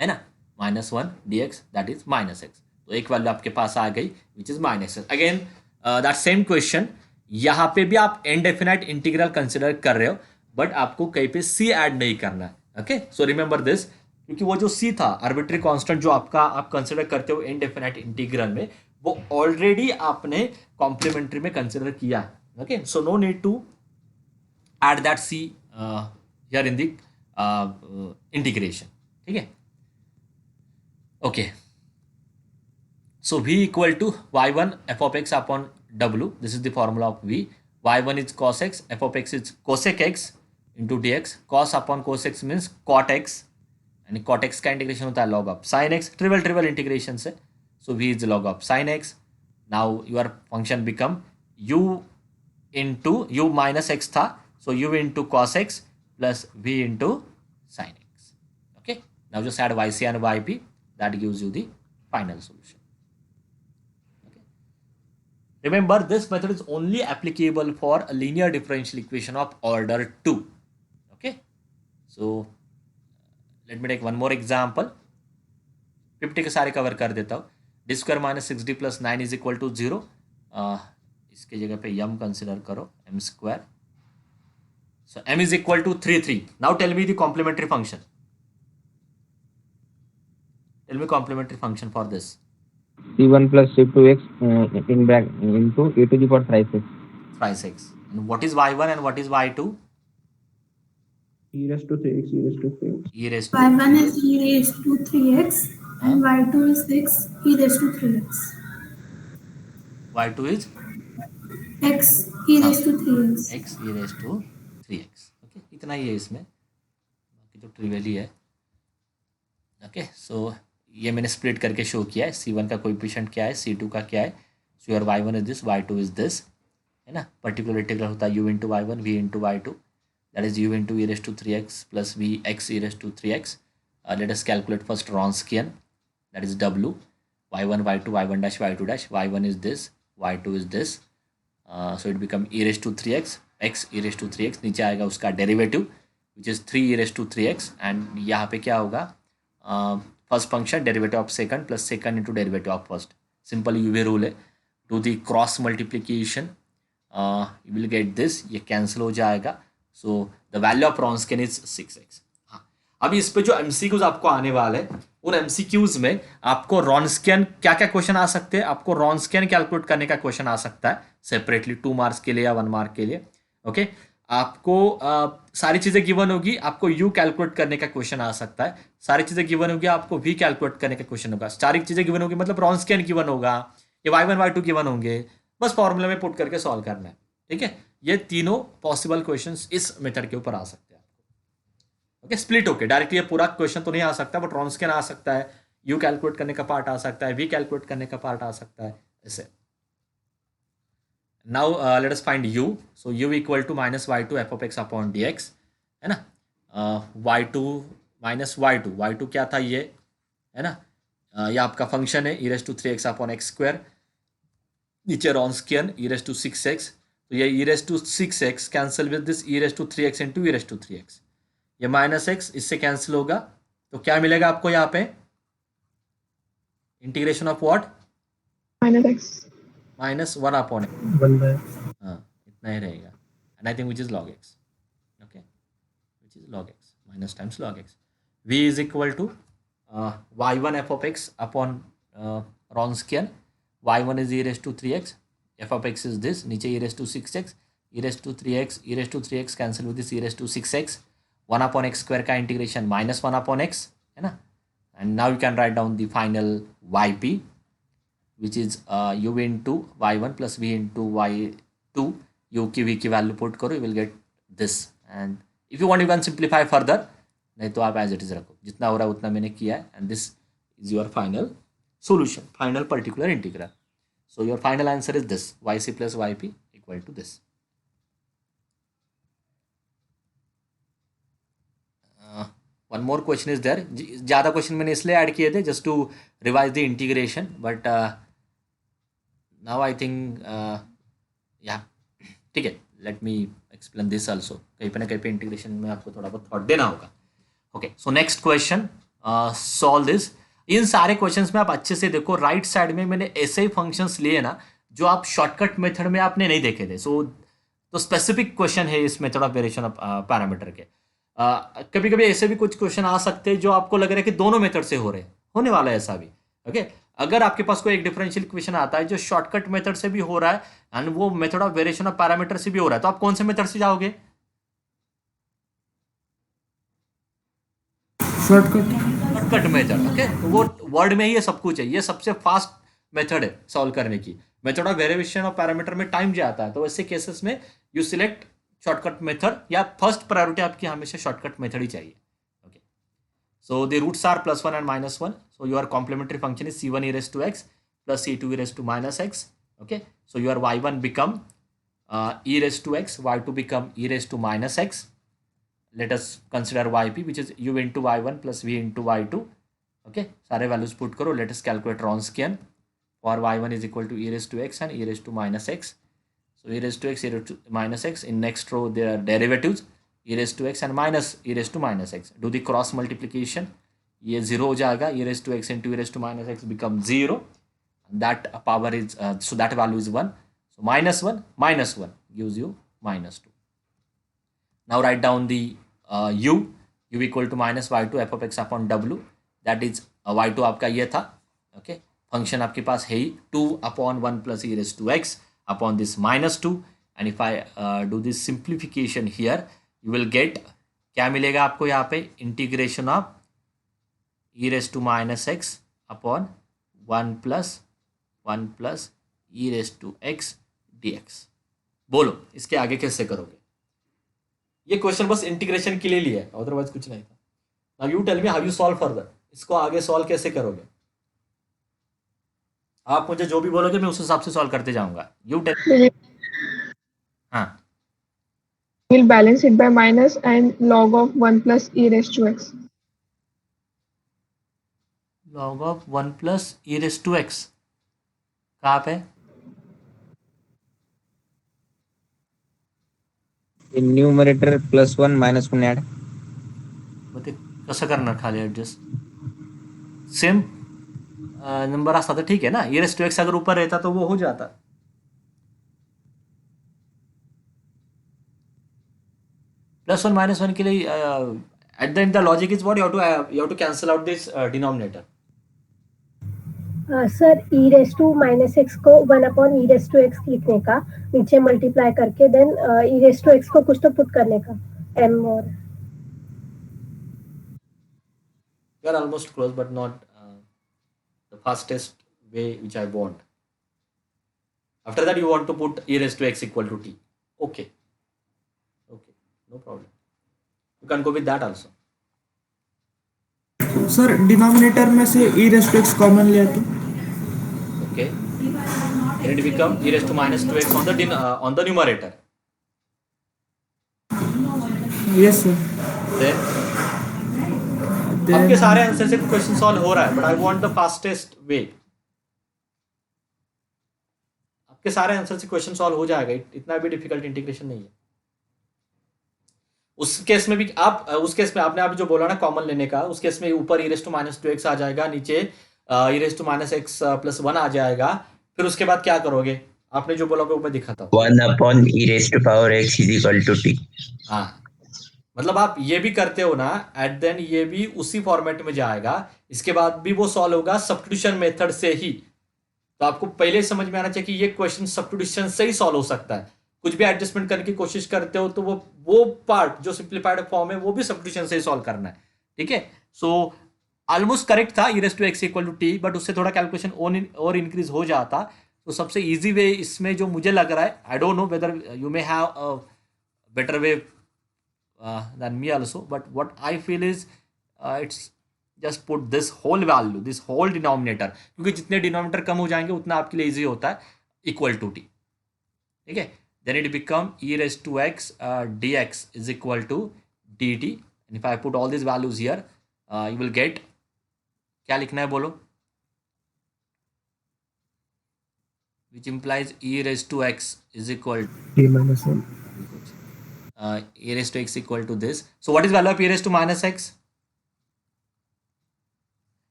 है ना, -1 dx, दैट इज -x. तो एक वैल्यू आपके पास आ गई which is -x. Again that same question, यहाँ पे भी आप इनडेफिनाइट इंटीग्रल कंसिडर कर रहे हो, बट आपको कहीं पे c ऐड नहीं करना है. ओके, सो रिमेंबर दिस, क्योंकि वो जो c था आर्बिट्री कांस्टेंट जो आपका आप कंसिडर करते हो इनडेफिनाइट इंटीग्रल में, वो ऑलरेडी आपने कॉम्प्लीमेंट्री में कंसिडर किया है. Okay, so no need to add that c here in the integration. ठीक है, okay. So v equal to y1 f of x upon w. This is the formula of v. y1 is cos x, f of x is cosec x into dx. Cos upon cos x means cot x, and cot x का integration होता है log of sin x. Trivial integration से. So v is log of sin x. Now your function become u into u minus x था, so u into cos x plus v into sin x. Okay. Now just add yc and yp. That gives you the final solution. Remember, this method is only applicable for a linear differential equation of order 2. Okay, so let me take one more example. 50 के सारे cover कर देता हूँ. D square minus 6d plus 9 is equal to 0. इसके जगह पे m consider करो, m square. So m is equal to 3, 3. Now tell me the complementary function. Tell me complementary function for this. c1 plus c2x in bracket into e to the power thrice x. Thrice x. And what is y1 and what is y2? E raised to 3x, e raised to 3x. E raised to y1 is e raised to 3x and y2 is 6 e raised to 3x. y2 is x e raised to 3x. x e raised to 3x. Okay, इतना ही है इसमें, बाकी तो trivial ही है. Okay, सो ये मैंने split करके show किया है. c1 का कोएफिशिएंट क्या है, c2 का क्या है. So your y1 is this, y2 is this, है ना. पर्टिकुलर इंटीग्रल होता है u into y1 v into y2, that is u into e raise to 3x plus v x e raise to 3x. Let us calculate first Wronskian, that is w. y1 y2 y1 dash y2 dash, y1 is this, y2 is this. So it become e raised to 3x, x e raised to 3x. नीचे आएगा उसका derivative which is 3 e raised to 3x, and यहाँ पे क्या होगा, first function derivative of second plus second into derivative of first. Simple UV rule है. To the cross multiplication you will get this, ये cancel हो जाएगा. So the value of Wronskian is 6x. हाँ, अभी इस पे जो MCQs आपको आने वाले हैं, उन MCQs में आपको Wronskian क्या क्या क्वेश्चन आ सकते हैं, आपको Wronskian कैलकुलेट करने का क्वेश्चन आ सकता है सेपरेटली 2 मार्क्स के लिए या 1 मार्क के लिए. ओके, आपको सारी चीज़ें गिवन होगी, आपको u कैलकुलेट करने का क्वेश्चन आ सकता है. सारी चीज़ें गिवन होगी, आपको v कैलकुलेट करने का क्वेश्चन होगा. सारी चीज़ें गिवन होगी मतलब Wronskian गिवन होगा, ये y1 y2 गिवन होंगे, बस फॉर्मूला में पुट करके सॉल्व करना है. ठीक है, ये तीनों पॉसिबल क्वेश्चंस इस मेथड के ऊपर आ सकते हैं आपको. ओके, स्प्लिट होके डायरेक्टली ये पूरा क्वेश्चन तो नहीं आ सकता, बट Wronskian आ सकता है, u कैलकुलेट करने का पार्ट आ सकता है, v कैलकुलेट करने का पार्ट आ सकता है, ऐसे. Now let us find u. So u equal to minus y2 f of x upon dx, है ना. y2 minus y2, y2 क्या था ये, है ना. ये आपका फंक्शन है e raised to 3x upon x square. नीचे Wronskian e raised to 6x, तो ये e raised to 6x cancel with this e raised to 3x into e raised to 3x. ये माइनस x इससे cancel होगा, तो क्या मिलेगा आपको यहाँ पे, integration of what, -x. Minus 1 upon x. 1 by हाँ, इतना ही रहेगा. And I think which is log x. Okay, which is log x, minus times log x. v is equal to y1 f of x upon Wronskian. y1 is e raised to 3x, f of x is this, नीचे e raised to 6x, e raised to 3x, e raised to 3x cancel with this e raised to 6x. 1 upon x square का integration -1 upon x, है ना. And now you can write down the final yp. Which is u into y1 plus v into y2, u की v की value put करो, you will get this. And if you want you can simplify further, नहीं तो आप as it is रखो, जितना हो रहा है उतना मैंने किया है. And this is your final solution, final particular integral. So your final answer is this, yc plus yp equal to this. One more question is there. ज़्यादा क्वेश्चन मैंने इसलिए ऐड किए थे just to revise the integration, but now I think yeah, ठीक है. Let me explain this also. कहीं पे ना कहीं पे इंटीग्रेशन में आपको थोड़ा बहुत थॉट देना होगा. Okay, so next question, solve this. इन सारे क्वेश्चंस में आप अच्छे से देखो, राइट साइड में मैंने ऐसे ही फंक्शंस लिए ना जो आप शॉर्टकट मेथड में आपने नहीं देखे थे. सो तो स्पेसिफिक क्वेश्चन है इस method of variation of parameter के. कभी कभी ऐसे भी कुछ क्वेश्चन आ सकते हैं जो आपको लग रहा है कि दोनों मेथड से हो रहे हैं, होने वाला है ऐसा भी. ओके, अगर आपके पास कोई एक डिफरेंशियल इक्वेशन आता है जो शॉर्टकट मेथड से भी हो रहा है एंड वो method of variation of parameter से भी हो रहा है, तो आप कौन से मेथड से जाओगे? Shortcut method. ओके, तो वो वर्ड में ही ये सब कुछ है, ये सबसे फास्ट मेथड है सॉल्व करने की. Method of variation of parameter में टाइम जाता है, तो ऐसे केसेस में यू सिलेक्ट शॉर्टकट मेथड, या फर्स्ट प्रायोरिटी आपकी हमेशा शॉर्टकट मेथड ही चाहिए. Okay, so the roots are +1 and -1. So your complementary function is c1 e raised to x plus c2 e raised to -x. Okay, so your y1 become e raised to x, y2 become e raised to -x. Let us consider yp, which is u into y1 plus v into y2. Okay, सारे values put करो. Let us calculate Wronskian for y1 is equal to e raised to x and e raised to -x. So e raised to x, e raised to -x. In next row there are derivatives, e raised to x and minus e raised to -x. Do the cross multiplication. ये 0 हो जाएगा. e raised to x into e raised to -x become 0. That power is so that value is 1. So -1 minus 1 gives you -2. Now write down the u equal to -y2 f of x upon w. That is y2 आपका ये था. Okay, function आपके पास है ही 2 upon 1 plus e raised to x upon this -2. And if I do this simplification here, you will get, क्या मिलेगा आपको यहाँ पे, integration of e raised to -x upon 1 plus e raised to x dx. बोलो इसके आगे कैसे करोगे? ये क्वेश्चन बस इंटीग्रेशन के लिए लिया है, अदरवाइज कुछ नहीं था. Now you tell me how you solve further. इसको आगे सॉल्व कैसे करोगे? आप मुझे जो भी बोलोगे मैं उस हिसाब से सॉल्व करते जाऊंगा. You tell. हाँ, We'll balance it by minus and log of 1 plus e raised to x. log of 1 plus e raised to x कहाँ पे? In numerator +1 -1 add. मग कसं करणार खाली ॲडजस्ट? सेम नंबर असता तर ठीक है ना. e raised to x अगर ऊपर रहता तो वो हो जाता. +1 -1 के लिए at the end the logic is what you have to cancel out this denominator. Sir e raised to -x को 1 upon e raised to x लिखने का, नीचे मल्टीप्लाई करके then e raised to x को कुछ तो पुट करने का m और. You are almost close but not the fastest way which I want. After that you want to put e raised to x equal to t. Okay, no problem. You can go with that also. Sir denominator में से e raised to x common लिया तो. Okay, and it become e raised to -2x on the numerator. Yes sir. Then आपके सारे answer से question solve हो रहा है, but I want the fastest way. आपके सारे आंसर से क्वेश्चन सॉल्व हो जाएगा, इतना भी डिफिकल्ट इंटीग्रेशन नहीं है. उस केस में भी आप उस केस में आपने जो बोला ना कॉमन लेने का, उस केस में ऊपर e raised to -2x आ जाएगा, नीचे e raised to -x + 1 आ जाएगा. फिर उसके बाद क्या करोगे? आपने जो बोला वो मैं दिखाता हूँ. 1 upon e raised to power x is equal to t. हाँ, मतलब आप ये भी करते हो ना, एट देन ये भी उसी फॉर्मेट में जाएगा. इसके बाद भी वो सॉल्व होगा सब्स्टिट्यूशन मेथड से ही. तो आपको पहले समझ में आना चाहिए कि ये क्वेश्चन सब्स्टिट्यूशन से ही सॉल्व हो सकता है. कुछ भी एडजस्टमेंट करने की कोशिश करते हो तो वो पार्ट जो सिंप्लीफाइड फॉर्म है वो भी सब्स्टिट्यूशन से ही सॉल्व करना है. ठीक है. सो ऑलमोस्ट करेक्ट था e raise to x equal to T, but उससे थोड़ा कैलकुलेशन और इंक्रीज हो जाता। तो सबसे इजी वे इसमें जो मुझे लग रहा है, I don't know whether you may have a better way than me also, but what I feel is it's just put this whole value, this whole denominator, क्योंकि जितने डिनोमिनेटर कम हो जाएंगे उतना आपके लिए इजी होता है, इक्वल टू टी। ठीक है, then it become e raised to x dx is equal to dt, and if I put all these values here, you will get, क्या लिखना है बोलो, which implies e raised to x is equal t minus 1. e raised to x equal to this. So what is value of e raised to minus x?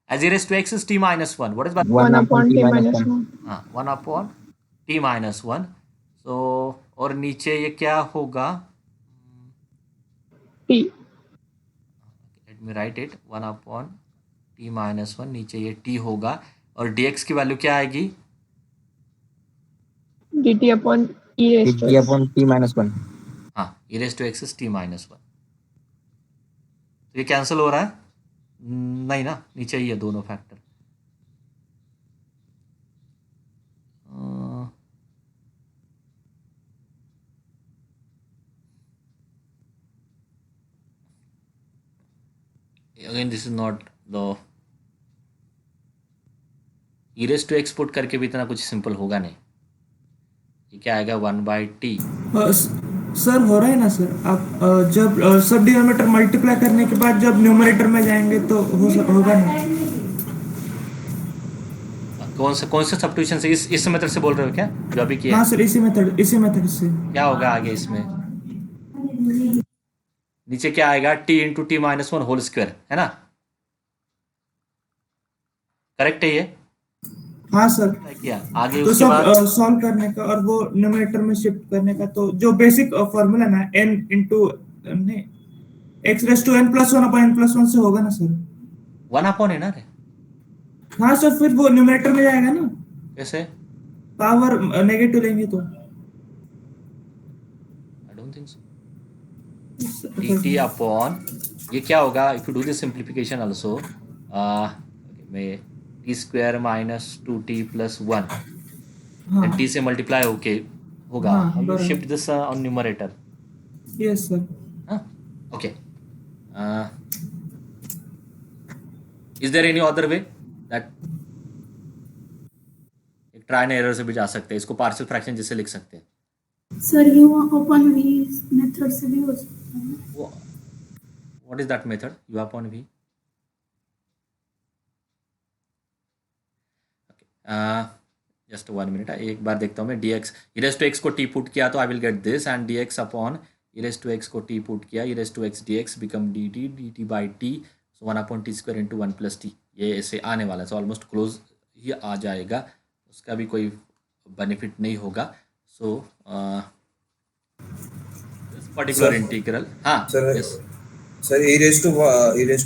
As e raised to x is t minus 1. What is value? 1 upon t minus 1. 1 upon t minus 1. So और नीचे ये क्या होगा? T. Let me write it. 1 upon t minus 1. नीचे ये t होगा और dx की वैल्यू क्या आएगी? dt upon e raised to t x. upon t minus 1. हाँ, e raised to x is t minus 1. तो ये कैंसिल हो रहा है? नहीं ना, नीचे ही है दोनों factor. Again this is not the e raised to x put करके भी इतना कुछ सिंपल होगा नहीं। ये क्या आएगा 1/t। सर हो रहा है ना सर, आप जब सब डिनोमिनेटर मल्टीप्लाई करने के बाद जब न्यूमरेटर में जाएंगे तो होगा ना। कौन से सब्स्टिट्यूशन से, इस मेथड से बोल रहे हो क्या जो अभी किया? हाँ सर, इसी मेथड से। क्या होगा आगे इसमें? नीचे क्या आएगा? t into t minus 1 whole square, है ना? करेक्ट है ये? हाँ सर। क्या आगे तो उसके बाद सब सॉल्व करने का और वो न्यूमरेटर में शिफ्ट करने का, तो जो बेसिक फॉर्मूला ना n into x raise to n plus 1 upon n plus 1 से होगा ना सर? 1 अपॉन है ना रे? हाँ सर, फिर वो न्यूमरेटर में जाएगा ना, कैसे? पावर नेगेटिव लेंगे तो। I don't think so. dt upon ये क्या होगा if you do this simplification also, में t स्क्वायर minus 2t plus 1 and t से मल्टीप्लाई होगा। You shift this on numerator. Yes sir. Okay, is there any other way that? एक try and error से भी जा सकते हैं, इसको पार्शियल फ्रैक्शन जैसे लिख सकते हैं। Sir u upon v method से भी हो सकता है। What is that method? u upon v? Just 1 minute, एक बार देखता हूँ मैं। dx e raised to x को t पुट किया तो I will get this, and dx upon e raised to x को t पुट किया, e raised to x dx become dt by t, so 1 upon t square into 1 plus T. ये ऐसे आने वाला है, so almost close ही आ जाएगा, उसका भी कोई बेनिफिट नहीं होगा। सो पर्टिकुलर इंटीग्रल, हाँ sir e raised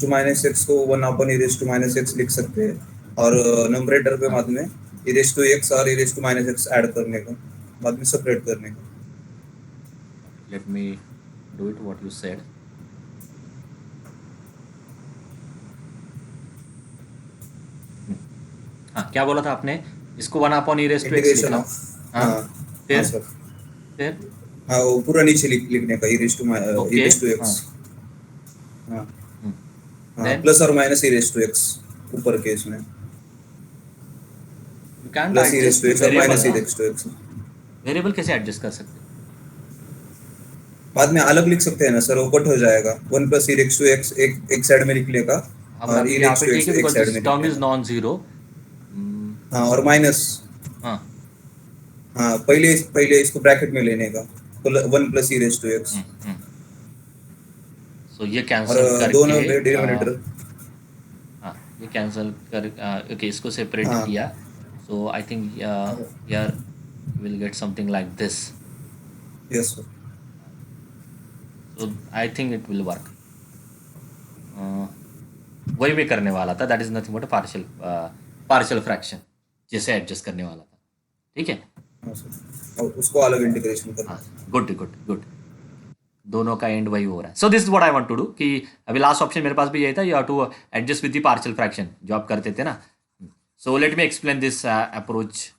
to minus x को 1 upon e raised to minus x लिख सकते हैं, और न्यूमरेटर पे बाद में e raised to x और e raised to minus x add करने का, बाद में सेपरेट करने का। Let me do it what you said. हाँ, क्या बोला था आपने? इसको 1 upon e raised to x लिखना। हाँ, फिर हाँ वो पूरा नीचे लिखने का e raised to x। हाँ, प्लस और minus e raised to x ऊपर के इसमें plus e raised to x और minus e raised to x। Variable कैसे एडजस्ट कर सकते हैं? बाद में अलग लिख सकते हैं ना सर, वो कट हो जाएगा। 1 plus e raised to x एक साइड में लिख लेगा और e raised to x एक साइड में। Term is non zero. हाँ, और माइनस, हाँ पहले इसको ब्रैकेट में लेने का, 1 plus e raised to x। सो ये कैंसिल और करके दोनों डिनोमिनेटर, हाँ ये कैंसिल कर, ओके इसको सेपरेट किया। So I think here will get something like this. Yes sir. So I think it will work. वही मैं करने वाला था, that is nothing but partial fraction जैसे एडजस्ट करने वाला था। ठीक है, हाँ सर, और उसको अलग इंटीग्रेशन करना। हाँ, गुड गुड गुड। दोनों का एंड वही हो रहा है. So this is what I want to do कि अभी लास्ट ऑप्शन मेरे पास भी यही था, you have to adjust with the partial fraction जो आप करते थे ना. So let me explain this approach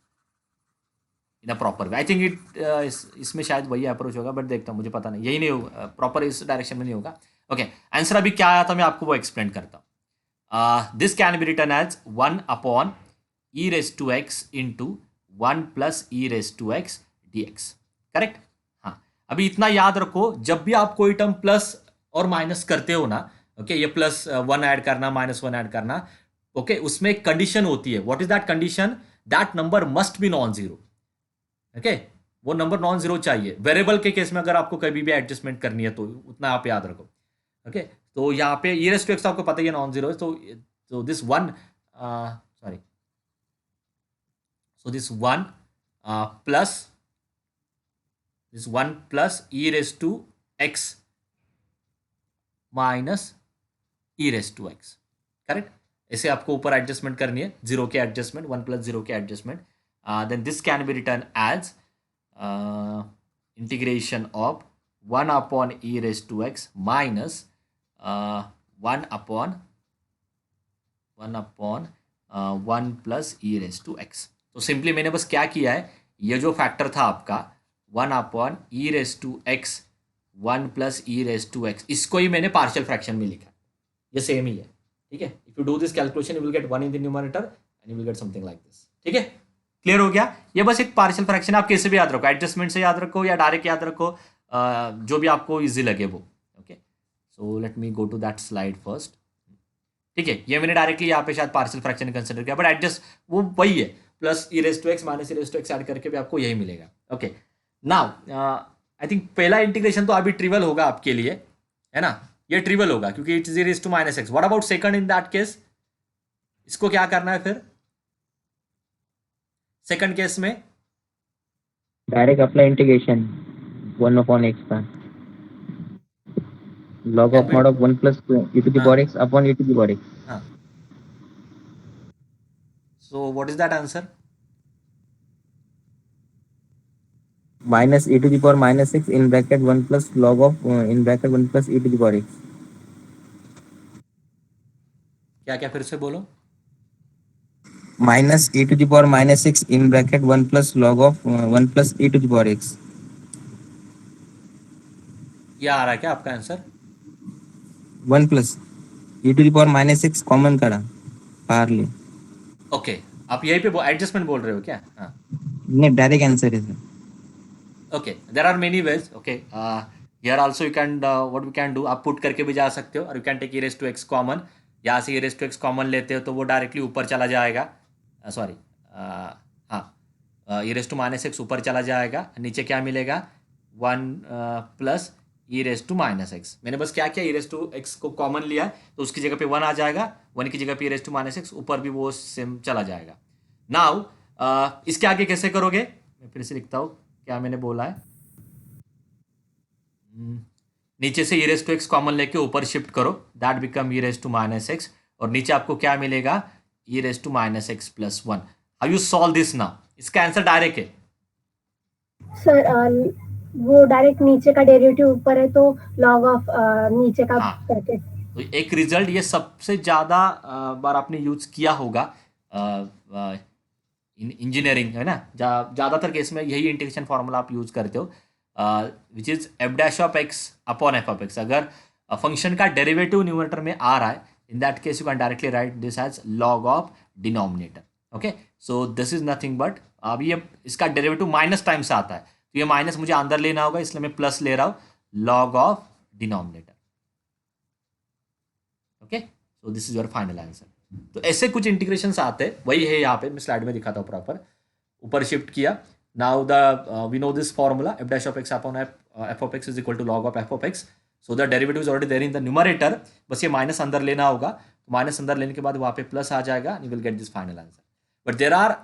in a proper way. I think इसमें शायद वही अप्रोच होगा, बट देखता हूँ, मुझे पता नहीं, यही नहीं होगा प्रॉपर, इस डायरेक्शन में नहीं होगा. ओके, आंसर अभी क्या आया था मैं आपको वो एक्सप्लेन करता हूँ. This can be written as 1 upon e raise to x into 1 plus e raise to x d x. Correct. हाँ, अभी इतना याद रखो, जब भी आप कोई टर्म प्लस और माइनस करते हो ना, ओके, ये प्लस 1 ऐड करना, -1 ऐड करना, ओके, उसमें एक कंडीशन होती है. What is that condition? That number must be non zero. Okay, वो नंबर नॉन जीरो चाहिए. वेरिएबल के केस में अगर आपको कभी भी एडजस्टमेंट करनी है तो उतना आप याद रखो. ओके, तो यहाँ पे ई रेस टू एक्स आपको पता ही है नॉन जीरो है, तो this 1 sorry, so this 1 plus this 1 plus e raise to x minus e raise to x. Correct. इसे आपको ऊपर एडजस्टमेंट करनी है, जीरो के एडजस्टमेंट, 1 प्लस जीरो के एडजस्टमेंट. Then this can be written as integration of 1 upon e raised to x minus 1 upon 1 plus e raised to x. तो सिंपली मैंने बस क्या किया है, ये जो फैक्टर था आपका 1 upon e raise to x 1 plus e raise to x, इसको ही मैंने पार्शियल फ्रैक्शन में लिखा. ये सेम ही है. ठीक है. If you do this calculation you will gate 1 in the numerator and you will get something like this. ठीक है, क्लियर हो गया. ये बस एक पार्शियल फ्रैक्शन, आप कैसे भी याद रखो, एडजस्टमेंट से याद रखो या डायरेक्ट याद रखो, जो भी आपको इजी लगे वो. Okay, so let me go to that slide first. ठीक है, ये मैंने डायरेक्टली यहाँ पे शायद पार्शियल फ्रैक्शन कंसिडर किया, बट एडजस्ट वो वही है, plus e raise to x minus e raise to x add करके भी आपको यही मिलेगा. ओके, नाउ आई थिंक पहला इंटीग्रेशन तो अभी ट्रिवल होगा आपके लिए, है ना. ये ट्रिवल होगा क्योंकि it is e raise to minus x. What about second? In that case इसको क्या करना है फिर सेकंड केस में? Direct apply integration 1 upon x का log of mod of 1 plus e to the power x upon e to the power x. हाँ, so what is that answer? minus e to the power minus x in bracket 1 plus log of in bracket 1 plus e to the power x. क्या क्या फिर से बोलो. minus e to the power minus x in bracket 1 plus log of 1 plus e to the power x. ये आ रहा है क्या आपका answer? 1 plus e to the power minus x common करा बाहर ले. ओके, आप यहीं पे एडजस्टमेंट बोल रहे हो क्या? हाँ, नहीं, डायरेक्ट आंसर है. Okay, there are many ways. Okay, here also you can what we can do, आप पुट करके भी जा सकते हो, और you can take e raise to x common. यहाँ से e raise to x common लेते हो तो वो डायरेक्टली ऊपर चला जाएगा. सॉरी, हाँ, e raise to minus x ऊपर चला जाएगा, नीचे क्या मिलेगा? 1 plus e raise to minus x. मैंने बस क्या किया, ई रेस टू एक्स को कॉमन लिया तो उसकी जगह पे 1 आ जाएगा, 1 की जगह पे ई रेस टू माइनस एक्स, ऊपर भी वो सेम चला जाएगा. नाउ इसके आगे कैसे करोगे? मैं फिर से लिखता हूँ क्या मैंने बोला है. नीचे से e raise to x common लेके ऊपर शिफ्ट करो, that become e raise to minus x, और नीचे आपको क्या मिलेगा? E raise to minus x plus 1. How you solve this now? इसका आंसर डायरेक्ट है सर. वो डायरेक्ट नीचे का डेरिवेटिव ऊपर है तो लॉग ऑफ नीचे का हाँ. करके. तो एक रिजल्ट ये सबसे ज़्यादा बार आपने यूज किया होगा इन इंजीनियरिंग, है ना. ज़्यादातर केस में यही इंटीग्रेशन फार्मूला आप यूज करते हो, which is f dash of x upon F of x. अगर फंक्शन का डेरिवेटिव न्यूमरेटर में आ रहा है, in that case you can directly write this as log of denominator. Okay, so this is nothing but, अभी ये इसका derivative minus time से आता है, तो ये माइनस मुझे अंदर लेना होगा, इसलिए मैं प्लस ले रहा हूँ, log of denominator. Okay, so this is your final answer. तो ऐसे कुछ इंटीग्रेशंस आते हैं, वही है यहाँ पे मैं स्लाइड में दिखाता हूँ प्रॉपर. ऊपर शिफ्ट किया, now the we know this formula F dash of x upon F of X is equal to log of F of X. So the derivative is already there in the numerator, बस ये minus अंदर लेना होगा, तो minus अंदर लेने के बाद वहाँ पे प्लस आ जाएगा, you will get this final answer. But there are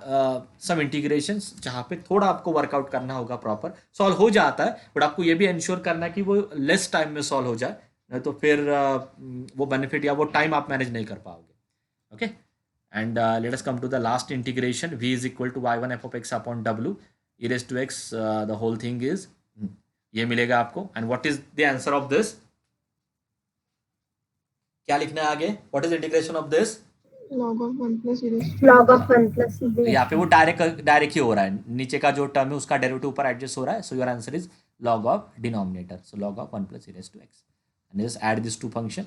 some integrations जहाँ पे थोड़ा आपको वर्कआउट करना होगा. प्रॉपर सॉल्व हो जाता है, बट आपको ये भी इंश्योर करना है कि वो लेस टाइम में सॉल्व हो जाए, नहीं तो फिर वो बेनिफिट या वो टाइम आप मैनेज नहीं कर पाओगे. Okay, and let us come to the last integration. v is equal to y1 f of x upon w e raised to x, the whole thing is ये मिलेगा आपको. And what is the answer of this? क्या लिखना है आगे? What is integration of this? log of 1 plus e raised to log of 1 plus e तो यहाँ raised पे वो डायरेक्ट ही हो रहा है. नीचे का जो टर्म है उसका डेरिवेटिव ऊपर एडजस्ट हो रहा है. So your answer is log of denominator. So log of 1 plus e raised to x. And just add these two function.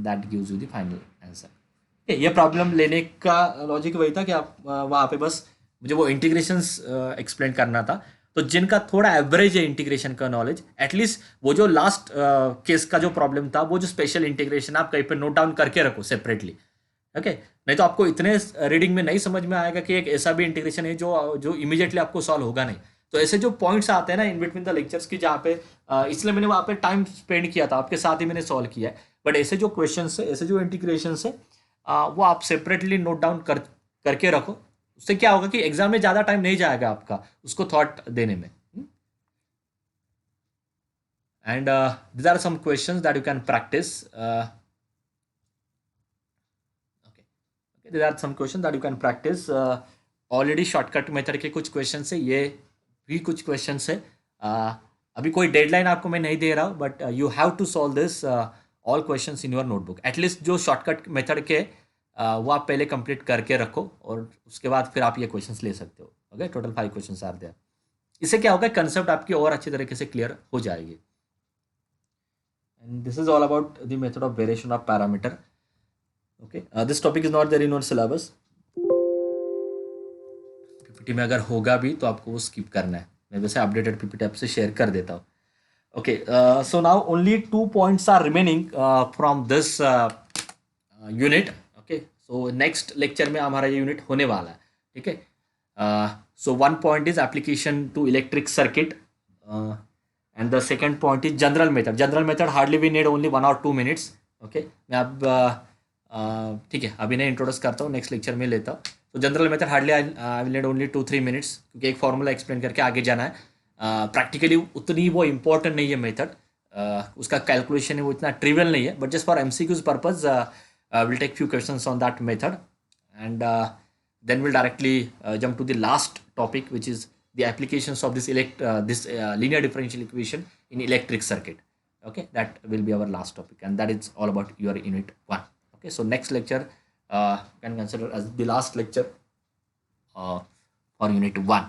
That gives you the final answer. ये प्रॉब्लम लेने का logic वही था कि आप वहाँ पे बस मुझे वो इंटीग्रेशंस एक्सप्लेन करना था. तो जिनका थोड़ा एवरेज है इंटीग्रेशन का नॉलेज, एटलीस्ट वो जो लास्ट केस का जो प्रॉब्लम था, वो जो स्पेशल इंटीग्रेशन आप कहीं पे नोट डाउन करके रखो सेपरेटली. ओके, नहीं तो आपको इतने रीडिंग में नहीं समझ में आएगा कि एक ऐसा भी इंटीग्रेशन है जो इमीडिएटली आपको सॉल्व होगा नहीं. तो ऐसे जो पॉइंट्स आते हैं ना इन बिटवीन द लेक्चर्स की, जहाँ पे इसलिए मैंने वहाँ पे टाइम स्पेंड किया था, आपके साथ ही मैंने सॉल्व किया है. बट ऐसे जो क्वेश्चन है, ऐसे जो इंटीग्रेशन है, वो आप सेपरेटली नोट डाउन करके रखो. उससे क्या होगा कि एग्जाम में ज़्यादा टाइम नहीं जाएगा आपका उसको थॉट देने में. And these are some questions that you can practice. There are some questions that you can practice. Already shortcut method के कुछ questions है, ये भी कुछ questions है. अभी कोई डेडलाइन आपको मैं नहीं दे रहा हूँ, but you have to solve this all questions in your notebook. At least जो शॉर्टकट मेथड के वो आप पहले कंप्लीट करके रखो, और उसके बाद फिर आप ये क्वेश्चंस ले सकते हो. Okay, total 5 questions are there. इससे क्या होगा, कंसेप्ट आपकी और अच्छी तरीके से क्लियर हो जाएगी. And this is all about the method of variation of parameter. Okay, this topic is not there in your syllabus. PPT में अगर होगा भी तो आपको वो स्किप करना है. मैं वैसे अपडेटेड पीपीटी आपसे शेयर कर देता हूँ. Okay, so now only 2 points are remaining from this unit. Okay, so next lecture में हमारा ये यूनिट होने वाला है. ठीक है, so 1 point is application to electric circuit, and the second point is general method. General method hardly we need only 1 or 2 minutes. Okay, मैं अब ठीक है अभी नहीं इंट्रोड्यूस करता हूँ, नेक्स्ट लेक्चर में लेता हूँ. तो general method hardly I will need only 2-3 minutes, क्योंकि एक फॉर्मूला एक्सप्लेन करके आगे जाना है. प्रैक्टिकली उतनी वो इम्पोर्टेंट नहीं है मेथड, उसका कैलकुलेशन है वो इतना ट्रिवियल नहीं है, but just for MCQs purpose will take few questions on that method, and then will directly jump to the last topic which is the applications of this linear differential equation in electric circuit. Okay, that will be our last topic, and that is all about your unit 1. Okay, so next lecture can consider as the last lecture for unit 1.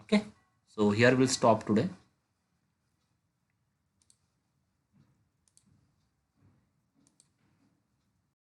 Okay, so here we'll stop today.